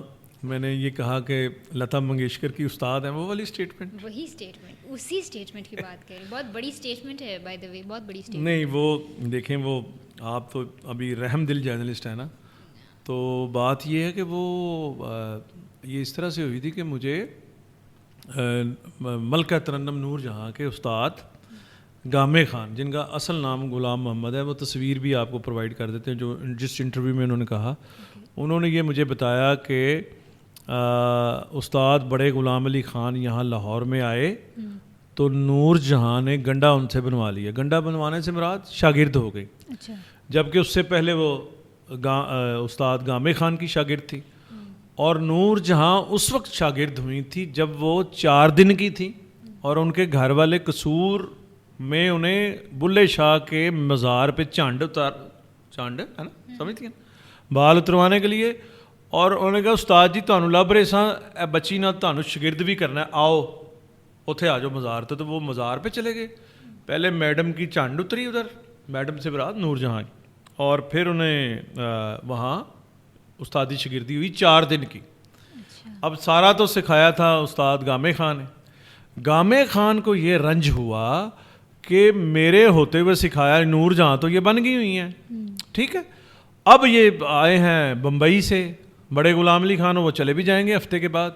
میں نے یہ کہا کہ لتا منگیشکر کی استاد ہیں, وہ والی اسٹیٹمنٹ, وہی اسٹیٹمنٹ, اسی اسٹیٹمنٹ کی بات کریں. بہت بڑی اسٹیٹمنٹ ہے بائی دا وے, بہت بڑی اسٹیٹمنٹ. نہیں وہ دیکھیں, وہ آپ تو ابھی رحم دل جرنلسٹ ہیں نا, تو بات یہ ہے کہ وہ یہ اس طرح سے ہوئی تھی کہ مجھے ملکہ ترنم نور جہاں کے استاد گامے خان، جن کا اصل نام غلام محمد ہے، وہ تصویر بھی آپ کو پرووائڈ کر دیتے ہیں جو جس انٹرویو میں انہوں نے کہا. انہوں نے یہ مجھے بتایا کہ استاد بڑے غلام علی خان یہاں لاہور میں آئے تو نور جہاں نے گنڈا ان سے بنوا لیا. گنڈا بنوانے سے مراد شاگرد ہو گئی. اچھا. جبکہ اس سے پہلے وہ استاد گامے خان کی شاگرد تھی، اور نور جہاں اس وقت شاگرد ہوئی تھی جب وہ 4 دن کی تھی، اور ان کے گھر والے قصور میں انہیں بلے شاہ کے مزار پہ چانڈ ہے نا، سمجھتی ہیں، بال اتروانے کے لیے. اور انہوں نے کہا استاد جی تانوں لب رہے ساں بچی نہ تانوں شاگرد بھی کرنا ہے، آؤ اتھے آ جاؤ مزار تو وہ مزار پہ چلے گئے. پہلے میڈم کی چانڈ اتری ادھر، میڈم سے برات نور جہاں کی، اور پھر انہیں وہاں استادی شاگردی ہوئی 4 دن کی. اب سارا تو سکھایا تھا استاد گامے خان نے. گامے خان کو یہ رنج ہوا کہ میرے ہوتے ہوئے سکھایا نور جہاں تو یہ بن گئی ہوئی ہیں، ٹھیک ہے. اب یہ آئے ہیں بمبئی سے، بڑے غلام علی خان، وہ چلے بھی جائیں گے ہفتے کے بعد،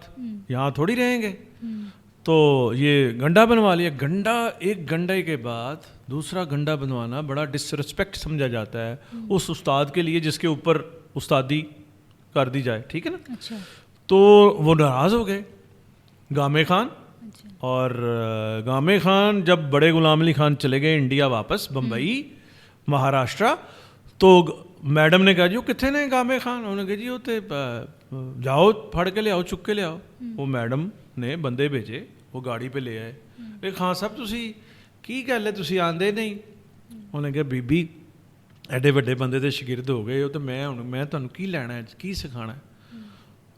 یہاں تھوڑی رہیں گے. تو یہ گنڈا بنوا لیا. گنڈا، ایک گنڈے کے بعد دوسرا گنڈا بنوانا بڑا ڈس رسپیکٹ سمجھا جاتا ہے اس استاد کے لیے جس کے اوپر استادی کر دی جائے، ٹھیک ہے نا. تو وہ ناراض ہو گئے گامے خان. اور گامے خان جب بڑے غلام علی خان چلے گئے انڈیا واپس، بمبئی مہاراشٹرا، تو میڈم نے کہا جی وہ کتنے نے گامے خان؟ انہوں نے کہا جی ہوتے جاؤ پھڑ کے لے آؤ، چک کے لے آؤ. وہ میڈم نے بندے بھیجے، وہ گاڑی پہ لے آئے. ایک خان صاحب تسی کی گل ہے تسی آندے نہیں؟ انہوں نے کہا بی بی ایڈے وڈے بندے دے شاگرد ہو گئے ہو تو میں تانوں کی لینا ہے، کی سکھانا ہے؟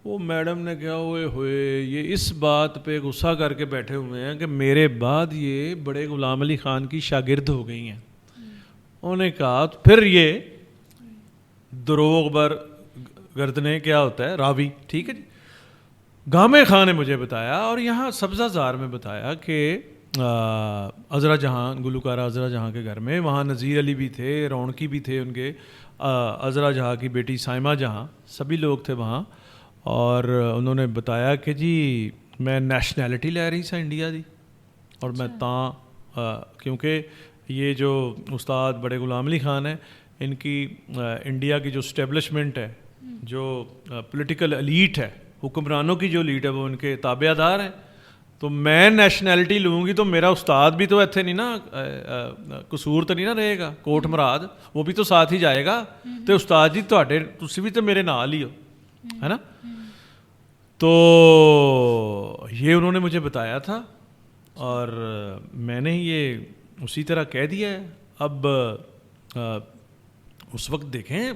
وہ میڈم نے کہا اوئے ہوئے یہ اس بات پہ غصہ کر کے بیٹھے ہوئے ہیں کہ میرے بعد یہ بڑے غلام علی خان کی شاگرد ہو گئی ہیں. انہوں نے کہا پھر یہ دروغ بر گردنے کیا ہوتا ہے راوی، ٹھیک ہے جی. گامے خان نے مجھے بتایا، اور یہاں سبزہ زار میں بتایا کہ عذرا جہاں، گلوکارہ عذرا جہاں کے گھر میں، وہاں نذیر علی بھی تھے، رونقی بھی تھے، ان کے عذرا جہاں کی بیٹی سائمہ جہاں، سبھی لوگ تھے وہاں. اور انہوں نے بتایا کہ جی میں نیشنلٹی لے رہی سا انڈیا دی، اور میں کیونکہ یہ جو استاد بڑے غلام علی خان ہیں، ان کی انڈیا کی جو اسٹیبلشمنٹ ہے، جو پولیٹیکل ایلیٹ ہے، حکمرانوں کی جو ایلیٹ ہے، وہ ان کے تابع دار ہیں. تو میں نیشنلٹی لوں گی تو میرا استاد بھی تو ایتھے نہیں نا، قصور تو نہیں نا رہے گا، کوٹ مراد وہ بھی تو ساتھ ہی جائے گا. تو استاد جی تسی بھی تو میرے نال ہی ہو، ہے نا. تو یہ انہوں نے مجھے بتایا تھا، اور میں نے یہ اسی طرح کہہ دیا ہے. اب اس وقت دیکھیں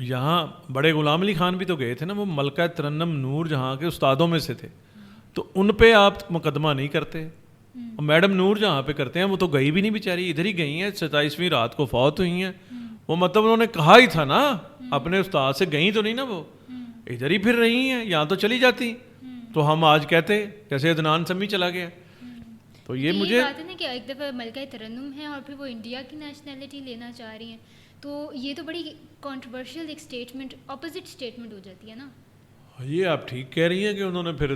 یہاں بڑے غلام علی خان بھی تو گئے تھے نا، وہ ملکہ ترنم نور جہاں کے استادوں میں سے تھے، تو ان پہ آپ مقدمہ نہیں کرتے. میڈم نور جہاں پہ کرتے ہیں، وہ تو گئی بھی نہیں بیچاری، ادھر ہی گئی ہیں، 27ویں رات کو فوت ہوئی ہیں. وہ مطلب انہوں نے کہا ہی تھا نا اپنے استاد سے، گئیں تو نہیں نا، وہ ادھر ہی پھر رہی ہیں، یہاں تو چلی جاتی. تو ہم آج کہتے جیسے عدنان سمی چلا گیا. تو یہ مجھے بات ہے نا کہ ایک دفعہ ملکہ ترنم ہے اور پھر وہ انڈیا کی نیشنلٹی لینا چاہ رہی ہیں، تو یہ تو بڑی کنٹروورشل ایک اسٹیٹمنٹ، اپوزٹ اسٹیٹمنٹ ہو جاتی ہے نا. یہ آپ ٹھیک کہہ رہی ہیں کہ انہوں نے پھر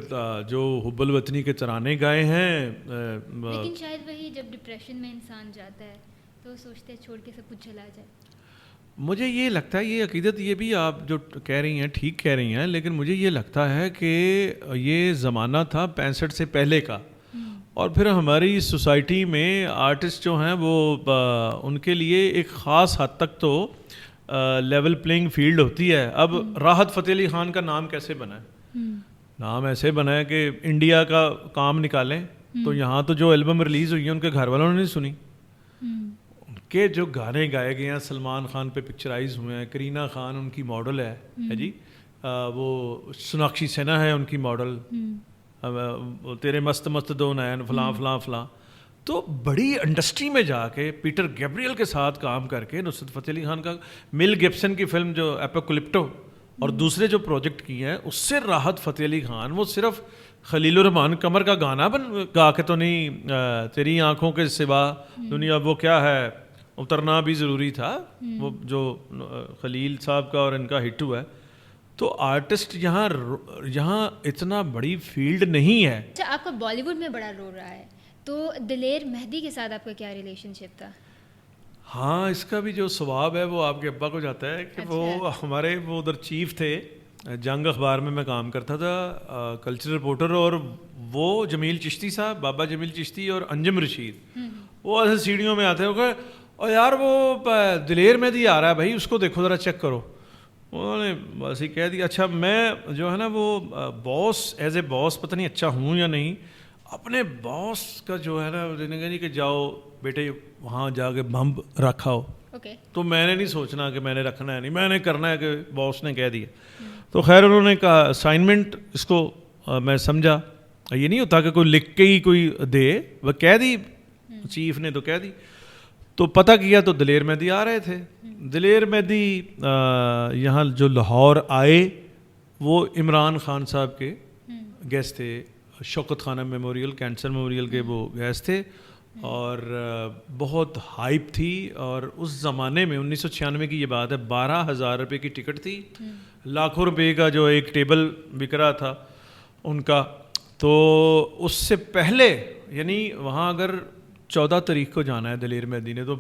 جو حب الوطنی کے ترانے گائے ہیں، لیکن شاید وہی جب ڈپریشن میں انسان جاتا ہے تو سوچتے ہیں چھوڑ کے سب کچھ چلا جائے. مجھے یہ لگتا ہے یہ عقیدت، یہ بھی آپ جو کہہ رہی ہیں ٹھیک کہہ رہی ہیں، لیکن مجھے یہ لگتا ہے کہ یہ زمانہ تھا 65 سے پہلے کا، اور پھر ہماری سوسائٹی میں آرٹسٹ جو ہیں وہ ان کے لیے ایک خاص حد تک تو لیول پلینگ فیلڈ ہوتی ہے. اب راحت فتح علی خان کا نام کیسے بنا ہے؟ نام ایسے بنا ہے کہ انڈیا کا کام نکالیں تو یہاں تو جو البم ریلیز ہوئی ہے ان کے گھر والوں نے نہیں سنی. کہ جو گانے گائے گئے ہیں سلمان خان پہ پکچرائز ہوئے ہیں، کرینہ خان ان کی ماڈل ہے جی، وہ سوناکشی سنہا ہے ان کی ماڈل، تیرے مست مست دو نین، فلاں فلاں فلاں. تو بڑی انڈسٹری میں جا کے پیٹر گیبریل کے ساتھ کام کر کے نصرت فتح علی خان کا، مل گبسن کی فلم جو ایپوکلپٹو اور دوسرے جو پروجیکٹ کیے ہیں، اس سے راحت فتح علی خان وہ صرف خلیل الرحمان قمر کا گانا گا کے تو نہیں، تیری آنکھوں کے سوا دنیا وہ کیا ہے اترنا بھی ضروری تھا، وہ جو خلیل صاحب کا اور ان کا ہٹ ہوا ہے. تو آرٹسٹ یہاں اتنا بڑی فیلڈ نہیں ہے. اچھا، آپ کا بالی ووڈ میں بڑا رول رہا ہے، تو دلیر مہدی کے ساتھ آپ کا کیا ریلیشن شپ تھا؟ ہاں اس کا بھی جو ثواب ہے وہ آپ کے ابا کو جاتا ہے کہ وہ ہمارے وہ ادھر چیف تھے جنگ اخبار میں کام کرتا تھا کلچرل رپورٹر, اور وہ جمیل چشتی صاحب, بابا جمیل چشتی اور انجم رشید, وہ ایسے سیڑھیوں میں آتے ہیں اور یار وہ دلیر مہدی آ رہا ہے بھائی, اس کو دیکھو ذرا چیک کرو. انہوں نے بس ہی کہہ دیا اچھا میں جو ہے نا وہ باس ایز اے باس پتہ نہیں اچھا ہوں یا نہیں, اپنے باس کا جو ہے نا دینے کا نہیں کہ جاؤ بیٹے وہاں جا کے بمب رکھا ہو. تو میں نے نہیں سوچنا کہ میں نے رکھنا ہے, نہیں میں نے کرنا ہے کہ باس نے کہہ دیا. تو خیر انہوں نے کہا اسائنمنٹ اس کو میں سمجھا یہ نہیں ہوتا کہ کوئی لکھ کے ہی کوئی دے, وہ کہہ دی چیف نے تو کہہ دی. تو پتہ کیا تو دلیر مہدی آ رہے تھے. دلیر مہدی یہاں جو لاہور آئے وہ عمران خان صاحب کے گیسٹ تھے, شوکت خانہ میموریل کینسر میموریل کے وہ گیسٹ تھے, اور بہت ہائپ تھی. اور اس زمانے میں 1996 کی یہ بات ہے, 12,000 روپے کی ٹکٹ تھی, لاکھوں روپے کا جو ایک ٹیبل بک رہا تھا ان کا. تو اس سے پہلے یعنی وہاں اگر 14 تاریخ کو جانا ہے دلیر مہدی نے, تو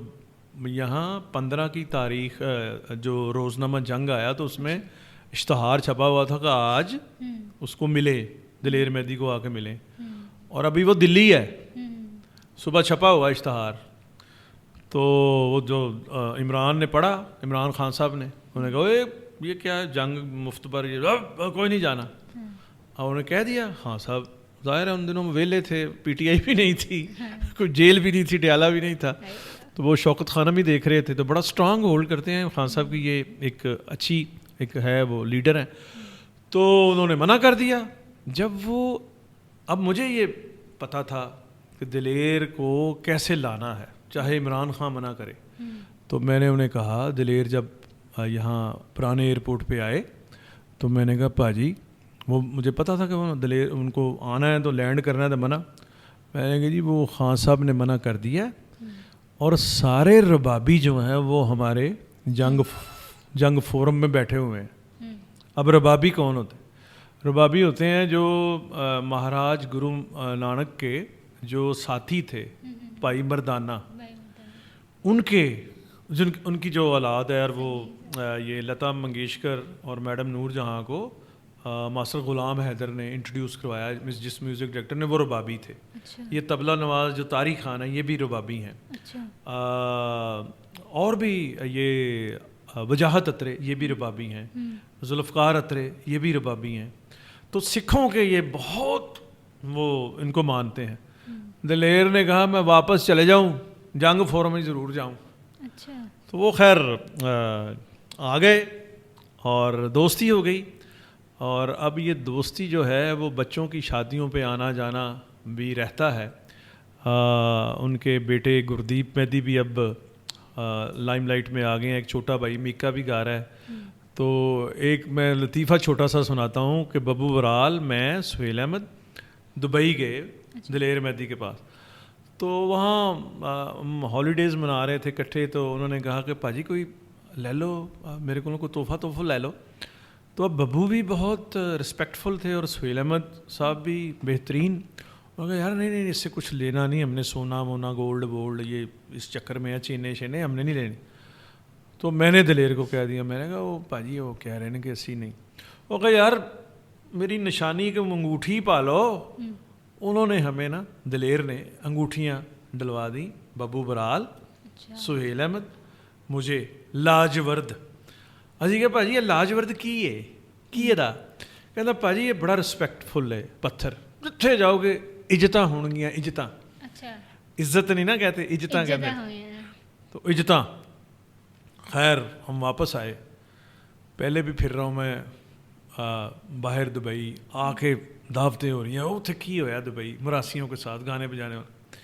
یہاں 15 کی تاریخ جو روزنامہ جنگ آیا تو اس میں اشتہار چھپا ہوا تھا کہ آج اس کو ملے, دلیر مہدی کو آ کے ملیں. اور ابھی وہ دلی ہے, صبح چھپا ہوا اشتہار. تو وہ جو عمران نے پڑھا, عمران خان صاحب نے, انہوں نے کہا یہ کیا ہے جنگ مفت پر, یہ کوئی نہیں جانا. اور انہوں نے کہہ دیا ہاں صاحب, ظاہر ہے ان دنوں ویلے تھے, پی ٹی آئی بھی نہیں تھی, کوئی جیل بھی نہیں تھی, ڈیالہ بھی نہیں تھا, تو وہ شوکت خانہ بھی دیکھ رہے تھے. تو بڑا اسٹرانگ ہولڈ کرتے ہیں خان صاحب کی, یہ ایک اچھی ایک ہے وہ لیڈر ہیں. تو انہوں نے منع کر دیا. جب وہ اب مجھے یہ پتہ تھا کہ دلیر کو کیسے لانا ہے چاہے عمران خان منع کرے. تو میں نے انہیں کہا, دلیر جب یہاں پرانے ایئرپورٹ پہ آئے تو میں نے کہا پاجی, وہ مجھے پتہ تھا کہ وہ دلیر ان کو آنا ہے تو لینڈ کرنا ہے تو منع. میں نے کہا جی وہ خان صاحب نے منع کر دیا ہے, اور سارے ربابی جو ہیں وہ ہمارے جنگ فورم میں بیٹھے ہوئے ہیں. اب ربابی کون ہوتے ہیں؟ ربابی ہوتے ہیں جو مہاراج گرو نانک کے جو ساتھی تھے بھائی مردانہ, ان کی جو اولاد ہے, اور وہ یہ لتا منگیشکر اور میڈم نور جہاں کو ماسٹر غلام حیدر نے انٹروڈیوس کروایا, جس میوزک ڈائریکٹر نے, وہ ربابی تھے. یہ طبلہ نواز جو طارق خان ہے یہ بھی ربابی ہیں. اور بھی یہ وجاہت اترے یہ بھی ربابی ہیں, ذوالفقار اترے یہ بھی ربابی ہیں. تو سکھوں کے یہ بہت وہ ان کو مانتے ہیں. دلیر نے کہا میں واپس چلے جاؤں, جنگ فورم میں ضرور جاؤں. تو وہ خیر آ گئے اور دوستی ہو گئی. اور اب یہ دوستی جو ہے وہ بچوں کی شادیوں پہ آنا جانا بھی رہتا ہے. ان کے بیٹے گردیپ مہدی بھی اب لائم لائٹ میں آ گئے ہیں, ایک چھوٹا بھائی میکا بھی گا رہا ہے. تو ایک میں لطیفہ چھوٹا سا سناتا ہوں کہ ببو برال میں سہیل احمد دبئی گئے دلیر مہدی کے پاس. تو وہاں ہالیڈیز منا رہے تھے اکٹھے. تو انہوں نے کہا کہ پاجی کوئی لے لو میرے کو, کوئی تحفہ لے لو. تو اب ببو بھی بہت رسپیکٹفل تھے اور سہیل احمد صاحب بھی بہترین. انہوں نے کہا یار نہیں اس سے کچھ لینا نہیں, ہم نے سونا وونا گولڈ یہ اس چکر میں چینے شینے ہم نے نہیں لینی. تو میں نے دلیر کو کہہ دیا, میں نے کہا وہ پاجی وہ کہہ رہے ہیں کہ ایسی نہیں. وہ کہا یار میری نشانی کے انگوٹھی پالو. انہوں نے ہمیں نا دلیر نے انگوٹھیاں ڈلوا دیں, ببو برال, سہیل احمد, مجھے لاجورد. اسی کہ پاجی یہ لاجورد کی دا کہنا پاجی یہ بڑا رسپیکٹفل ہے پتھر, جتھے جاؤ گے عزتاں ہون گیاں, عزتاں, عزت نہیں نا کہتے, عزتاں کہتے ہیں. تو عزتاں. خیر ہم واپس آئے, پہلے بھی پھر رہا ہوں میں باہر دبئی, آ کے دعوتیں ہو رہی ہیں, اتنے کی ہوا دبئی مراسیوں کے ساتھ گانے بجانے والے.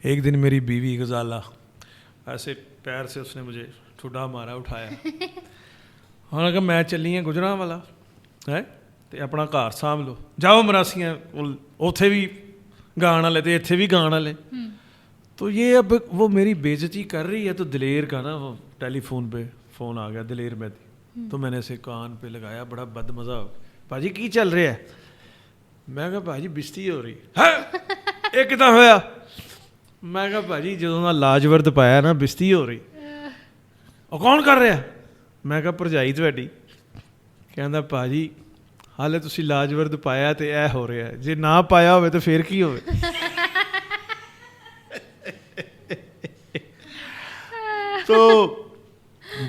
ایک دن میری بیوی غزالہ ایسے پیر سے اس نے مجھے ٹھڈا مارا, اٹھایا. انہوں نے کہا میں چلی ہیں گجراں والا ہے تو اپنا گھر سانبھ لو, جاؤ مراسیاں اوتھے بھی گان والے تے ایتھے بھی گان والے. تو یہ اب وہ میری بےعزتی کر رہی ہے. تو دلیر کا نا وہ ٹیلی فون پہ فون آ گیا, دلیر مہدی. تو میں نے اسے کان پہ لگایا, بڑا بد مزہ ہو, پاجی کی چل رہا ہے؟ میں کہا پاجی بستی ہو رہی ہے. ایک کتنا ہوا ਮੈਂ ਕਿਹਾ ਭਾਜੀ ਜਦੋਂ ਦਾ ਲਾਜਵਰਦ ਪਾਇਆ ਨਾ ਬਿਸਤੀ ਹੋ ਰਹੀ। ਉਹ ਕੌਣ ਕਰ ਰਿਹਾ? ਮੈਂ ਕਿਹਾ ਭਰਜਾਈ ਤੁਹਾਡੀ। ਕਹਿੰਦਾ ਭਾਜੀ ਹਾਲੇ ਤੁਸੀਂ ਲਾਜਵਰਦ ਪਾਇਆ ਤੇ ਇਹ ਹੋ ਰਿਹਾ, ਜੇ ਨਾ ਪਾਇਆ ਹੋਵੇ ਤਾਂ ਫੇਰ ਕੀ ਹੋਵੇ। تو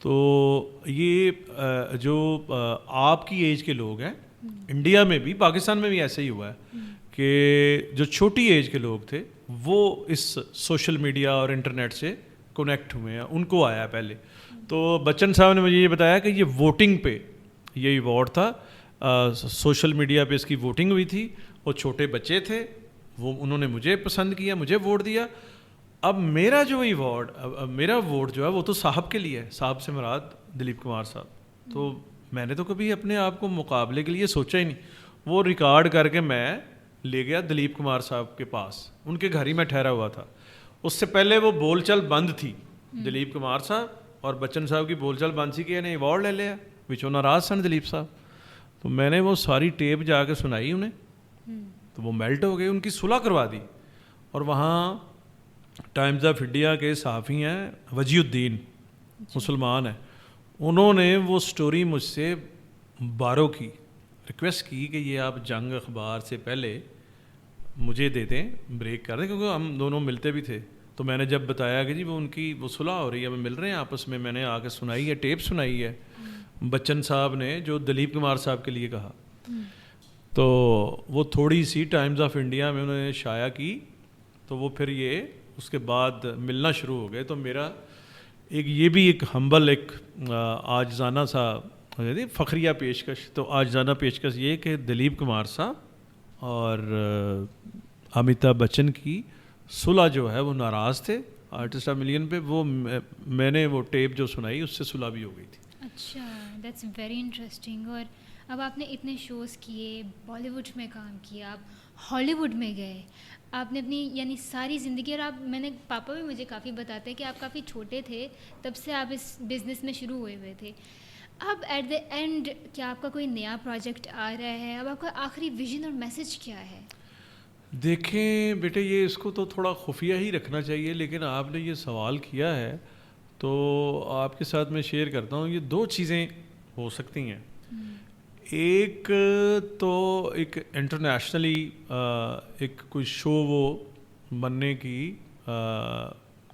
تو یہ جو آپ کی ایج کے لوگ ہیں انڈیا میں بھی, پاکستان میں بھی ایسا ہی ہوا ہے کہ جو چھوٹی ایج کے لوگ تھے وہ اس سوشل میڈیا اور انٹرنیٹ سے کنیکٹ ہوئے ہیں, ان کو آیا پہلے. تو بچن صاحب نے مجھے یہ بتایا کہ یہ ووٹنگ پہ یہ ایوارڈ تھا, سوشل میڈیا پہ اس کی ووٹنگ ہوئی تھی, وہ چھوٹے بچے تھے, وہ انہوں نے مجھے پسند کیا, مجھے ووٹ دیا. اب میرا جو ایوارڈ, میرا ووٹ جو ہے وہ تو صاحب کے لیے ہے, صاحب سے مراد دلیپ کمار صاحب. تو میں نے تو کبھی اپنے آپ کو مقابلے کے لیے سوچا ہی نہیں. وہ ریکارڈ کر کے میں لے گیا دلیپ کمار صاحب کے پاس, ان کے گھر ہی میں ٹھہرا ہوا تھا. اس سے پہلے وہ بول چال بند تھی, دلیپ کمار صاحب اور بچن صاحب کی بول چال بند تھی کہ انہیں ایوارڈ لے لیا, وچوں ناراض سن دلیپ صاحب. تو میں نے وہ ساری ٹیپ جا کے سنائی انہیں, تو وہ میلٹ ہو گئی, ان کی صلح کروا دی. اور وہاں ٹائمز آف انڈیا کے صحافی ہیں وجی الدین, مسلمان ہیں, انہوں نے وہ سٹوری مجھ سے بارو کی, ریکویسٹ کی کہ یہ آپ جنگ اخبار سے پہلے مجھے دے دیں, بریک کر دیں, کیونکہ ہم دونوں ملتے بھی تھے. تو میں نے جب بتایا کہ جی وہ ان کی وہ صلح ہو رہی ہے, مل رہے ہیں آپس میں نے آ کے سنائی ہے, ٹیپ سنائی ہے بچن صاحب نے جو دلیپ کمار صاحب کے لیے کہا. تو وہ تھوڑی سی ٹائمز آف انڈیا میں انہوں نے شائع کی, تو وہ پھر یہ اس کے بعد ملنا شروع ہو گئے. تو میرا ایک یہ بھی ایک ہمبل ایک آجزانہ سا فخریہ پیشکش, تو آجزانہ پیشکش یہ کہ دلیپ کمار صاحب اور امیتابھ بچن کی صلح جو ہے وہ ناراض تھے آرٹسٹ آف ملین پہ, وہ میں نے وہ ٹیپ جو سنائی اس سے صلح بھی ہو گئی تھی. اچھا, دیٹس ویری انٹرسٹنگ. اور اب آپ نے اتنے شوز کیے, بالی ووڈ میں کام کیا, آپ ہالی ووڈ میں گئے, آپ نے اپنی یعنی ساری زندگی, اور آپ, میں نے پاپا بھی مجھے کافی بتاتے ہیں کہ آپ کافی چھوٹے تھے تب سے آپ اس بزنس میں شروع ہوئے تھے. اب ایٹ دا اینڈ کیا آپ کا کوئی نیا پروجیکٹ آ رہا ہے؟ اب آپ کا آخری ویژن اور میسج کیا ہے؟ دیکھیں بیٹے, یہ اس کو تو تھوڑا خفیہ ہی رکھنا چاہیے, لیکن آپ نے یہ سوال کیا ہے تو آپ کے ساتھ میں شیئر کرتا ہوں. یہ دو چیزیں ہو سکتی ہیں. ایک تو ایک انٹرنیشنلی ایک کوئی شو وہ بننے کی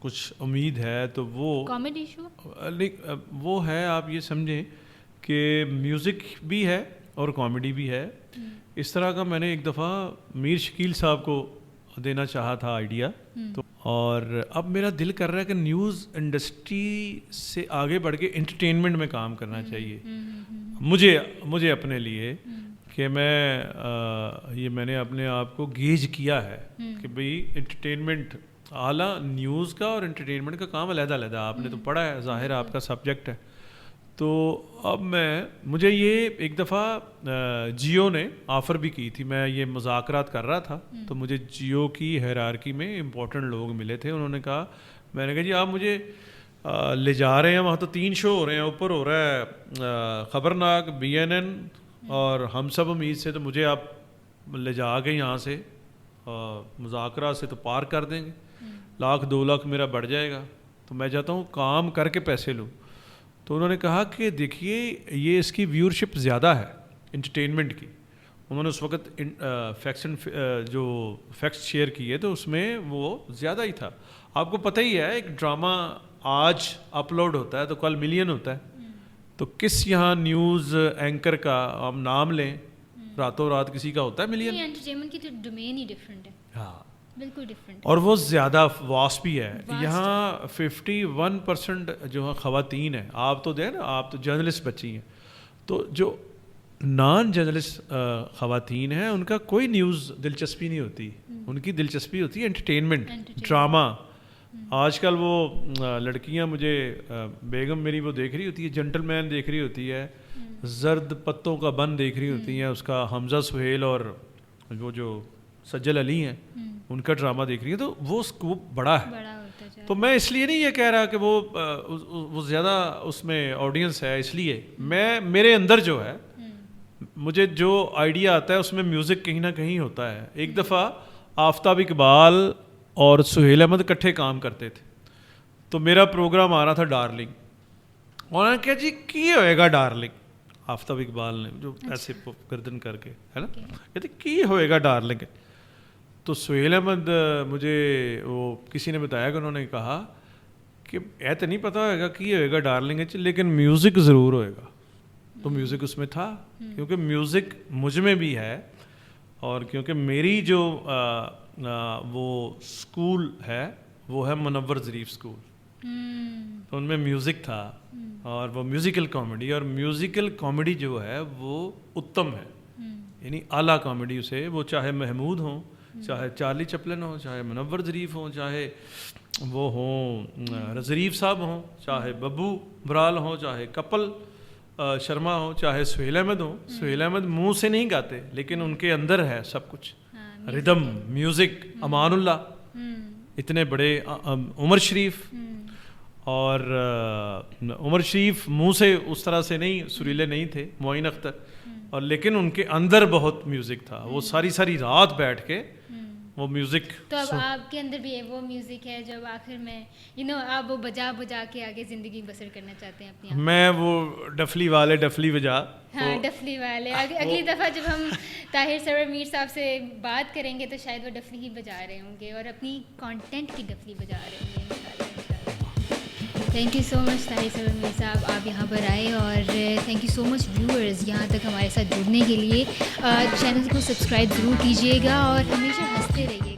کچھ امید ہے, تو وہ کامیڈی شو وہ ہے, آپ یہ سمجھیں کہ میوزک بھی ہے اور کامیڈی بھی ہے. اس طرح کا میں نے ایک دفعہ میر شکیل صاحب کو دینا چاہا تھا آئیڈیا, تو اور اب میرا دل کر رہا ہے کہ نیوز انڈسٹری سے آگے بڑھ کے انٹرٹینمنٹ میں کام کرنا چاہیے مجھے اپنے لیے, کہ میں نے اپنے آپ کو گیج کیا ہے کہ بھئی انٹرٹینمنٹ, اعلیٰ نیوز کا اور انٹرٹینمنٹ کا کام علیحدہ علیحدہ, آپ نے تو پڑھا ہے, ظاہر آپ کا سبجیکٹ ہے. تو اب مجھے یہ ایک دفعہ جیو نے آفر بھی کی تھی, میں یہ مذاکرات کر رہا تھا, تو مجھے جیو کی ہیرارکی میں امپورٹنٹ لوگ ملے تھے. انہوں نے کہا, میں نے کہا جی آپ مجھے لے جا رہے ہیں وہاں, تو 3 شو ہو رہے ہیں, اوپر ہو رہا ہے خبرناک, BNN اور ہم سب امید سے, تو مجھے آپ لے جا کے یہاں سے مذاکرات سے تو پار کر دیں گے, 1 لاکھ 2 لاکھ میرا بڑھ جائے گا, تو میں چاہتا ہوں کام کر کے پیسے لوں. تو انہوں نے کہا کہ دیکھیے یہ اس کی ویورشپ زیادہ ہے انٹرٹینمنٹ کی. انہوں نے اس وقت جو فیکٹس شیئر کیے تو اس میں وہ زیادہ ہی تھا. آپ کو پتہ ہی ہے, ایک ڈرامہ آج اپلوڈ ہوتا ہے تو کل ملین ہوتا ہے, تو کس یہاں نیوز اینکر کا ہم نام لیں, راتوں رات کسی کا ہوتا ہے ملین. انٹرٹینمنٹ کی تو ڈومین ہی ڈفرینٹ ہے. ہاں بالکل ڈفرینٹ, اور وہ زیادہ واسٹ بھی ہے. یہاں 51% جو ہے خواتین ہیں. آپ تو دیں نا, آپ تو جرنلسٹ بچی ہیں, تو جو نان جرنلسٹ خواتین ہیں ان کا کوئی نیوز دلچسپی نہیں ہوتی, ان کی دلچسپی ہوتی ہے انٹرٹینمنٹ, ڈرامہ. آج کل وہ لڑکیاں مجھے, بیگم میری وہ دیکھ رہی ہوتی ہے, جنٹل مین دیکھ رہی ہوتی ہے, زرد پتوں کا بن دیکھ رہی ہوتی ہیں, اس کا حمزہ سہیل اور وہ جو سجل علی ہیں ان کا ڈرامہ دیکھ رہی ہیں, تو وہ اسکوپ بڑا ہے. تو میں اس لیے نہیں یہ کہہ رہا کہ وہ زیادہ اس میں آڈینس ہے, اس لیے میرے اندر جو ہے, مجھے جو آئیڈیا آتا ہے اس میں میوزک کہیں نہ کہیں ہوتا ہے. ایک دفعہ آفتاب اقبال اور سہیل احمد اکٹھے کام کرتے تھے, تو میرا پروگرام آ رہا تھا ڈارلنگ, انہوں نے کہا جی کی ہوئے گا ڈارلنگ, آفتاب اقبال نے جو ایسے گردن کر کے ہے نا, کہتے کی ہوئے گا ڈارلنگ. تو سہیل احمد مجھے وہ کسی نے بتایا کہ انہوں نے کہا کہ اے تو نہیں پتا ہوئے گا کی ہوئے گا ڈارلنگ لیکن میوزک ضرور ہوئے گا. تو میوزک اس میں تھا کیونکہ میوزک مجھ میں بھی ہے, اور کیونکہ میری جو وہ اسکول ہے وہ ہے منور ظریف اسکول, تو ان میں میوزک تھا اور وہ میوزیکل کامیڈی, اور میوزیکل کامیڈی جو ہے وہ اتم ہے, یعنی اعلیٰ کامیڈی اسے, وہ چاہے محمود ہوں, چاہے چارلی چپلن ہوں, چاہے منور ظریف ہوں, چاہے وہ ہوں ظریف صاحب ہوں, چاہے ببو برال ہوں, چاہے کپل شرما ہوں, چاہے سہیل احمد ہوں. سہیل احمد منہ سے نہیں گاتے لیکن ان کے اندر ہے سب کچھ, ردم, میوزک. امان اللہ اتنے بڑے, عمر شریف, اور عمر شریف منہ سے اس طرح سے نہیں سریلے نہیں تھے, معین اختر, اور لیکن ان کے اندر بہت میوزک تھا. وہ ساری ساری رات بیٹھ کے وہ میوزک. تو اب آپ کے اندر بھی وہ میوزک ہے جب آخر میں آپ وہ بجا بجا کے آگے زندگی بسر کرنا چاہتے ہیں اپنی؟ میں وہ ڈفلی والے ڈفلی بجا, ہاں ڈفلی والے. اگلی دفعہ جب ہم طاہر سرور میر صاحب سے بات کریں گے تو شاید وہ ڈفلی ہی بجا رہے ہوں گے اور اپنی کانٹینٹ کی ڈفلی بجا رہے ہوں گے. تھینک یو سو مچ طاہر سرور میر صاحب, آپ یہاں پر آئے, اور thank you so much viewers یہاں تک ہمارے ساتھ جڑنے کے لیے. چینل کو سبسکرائب ضرور کیجیے گا اور ہمیشہ ہنستے رہیے.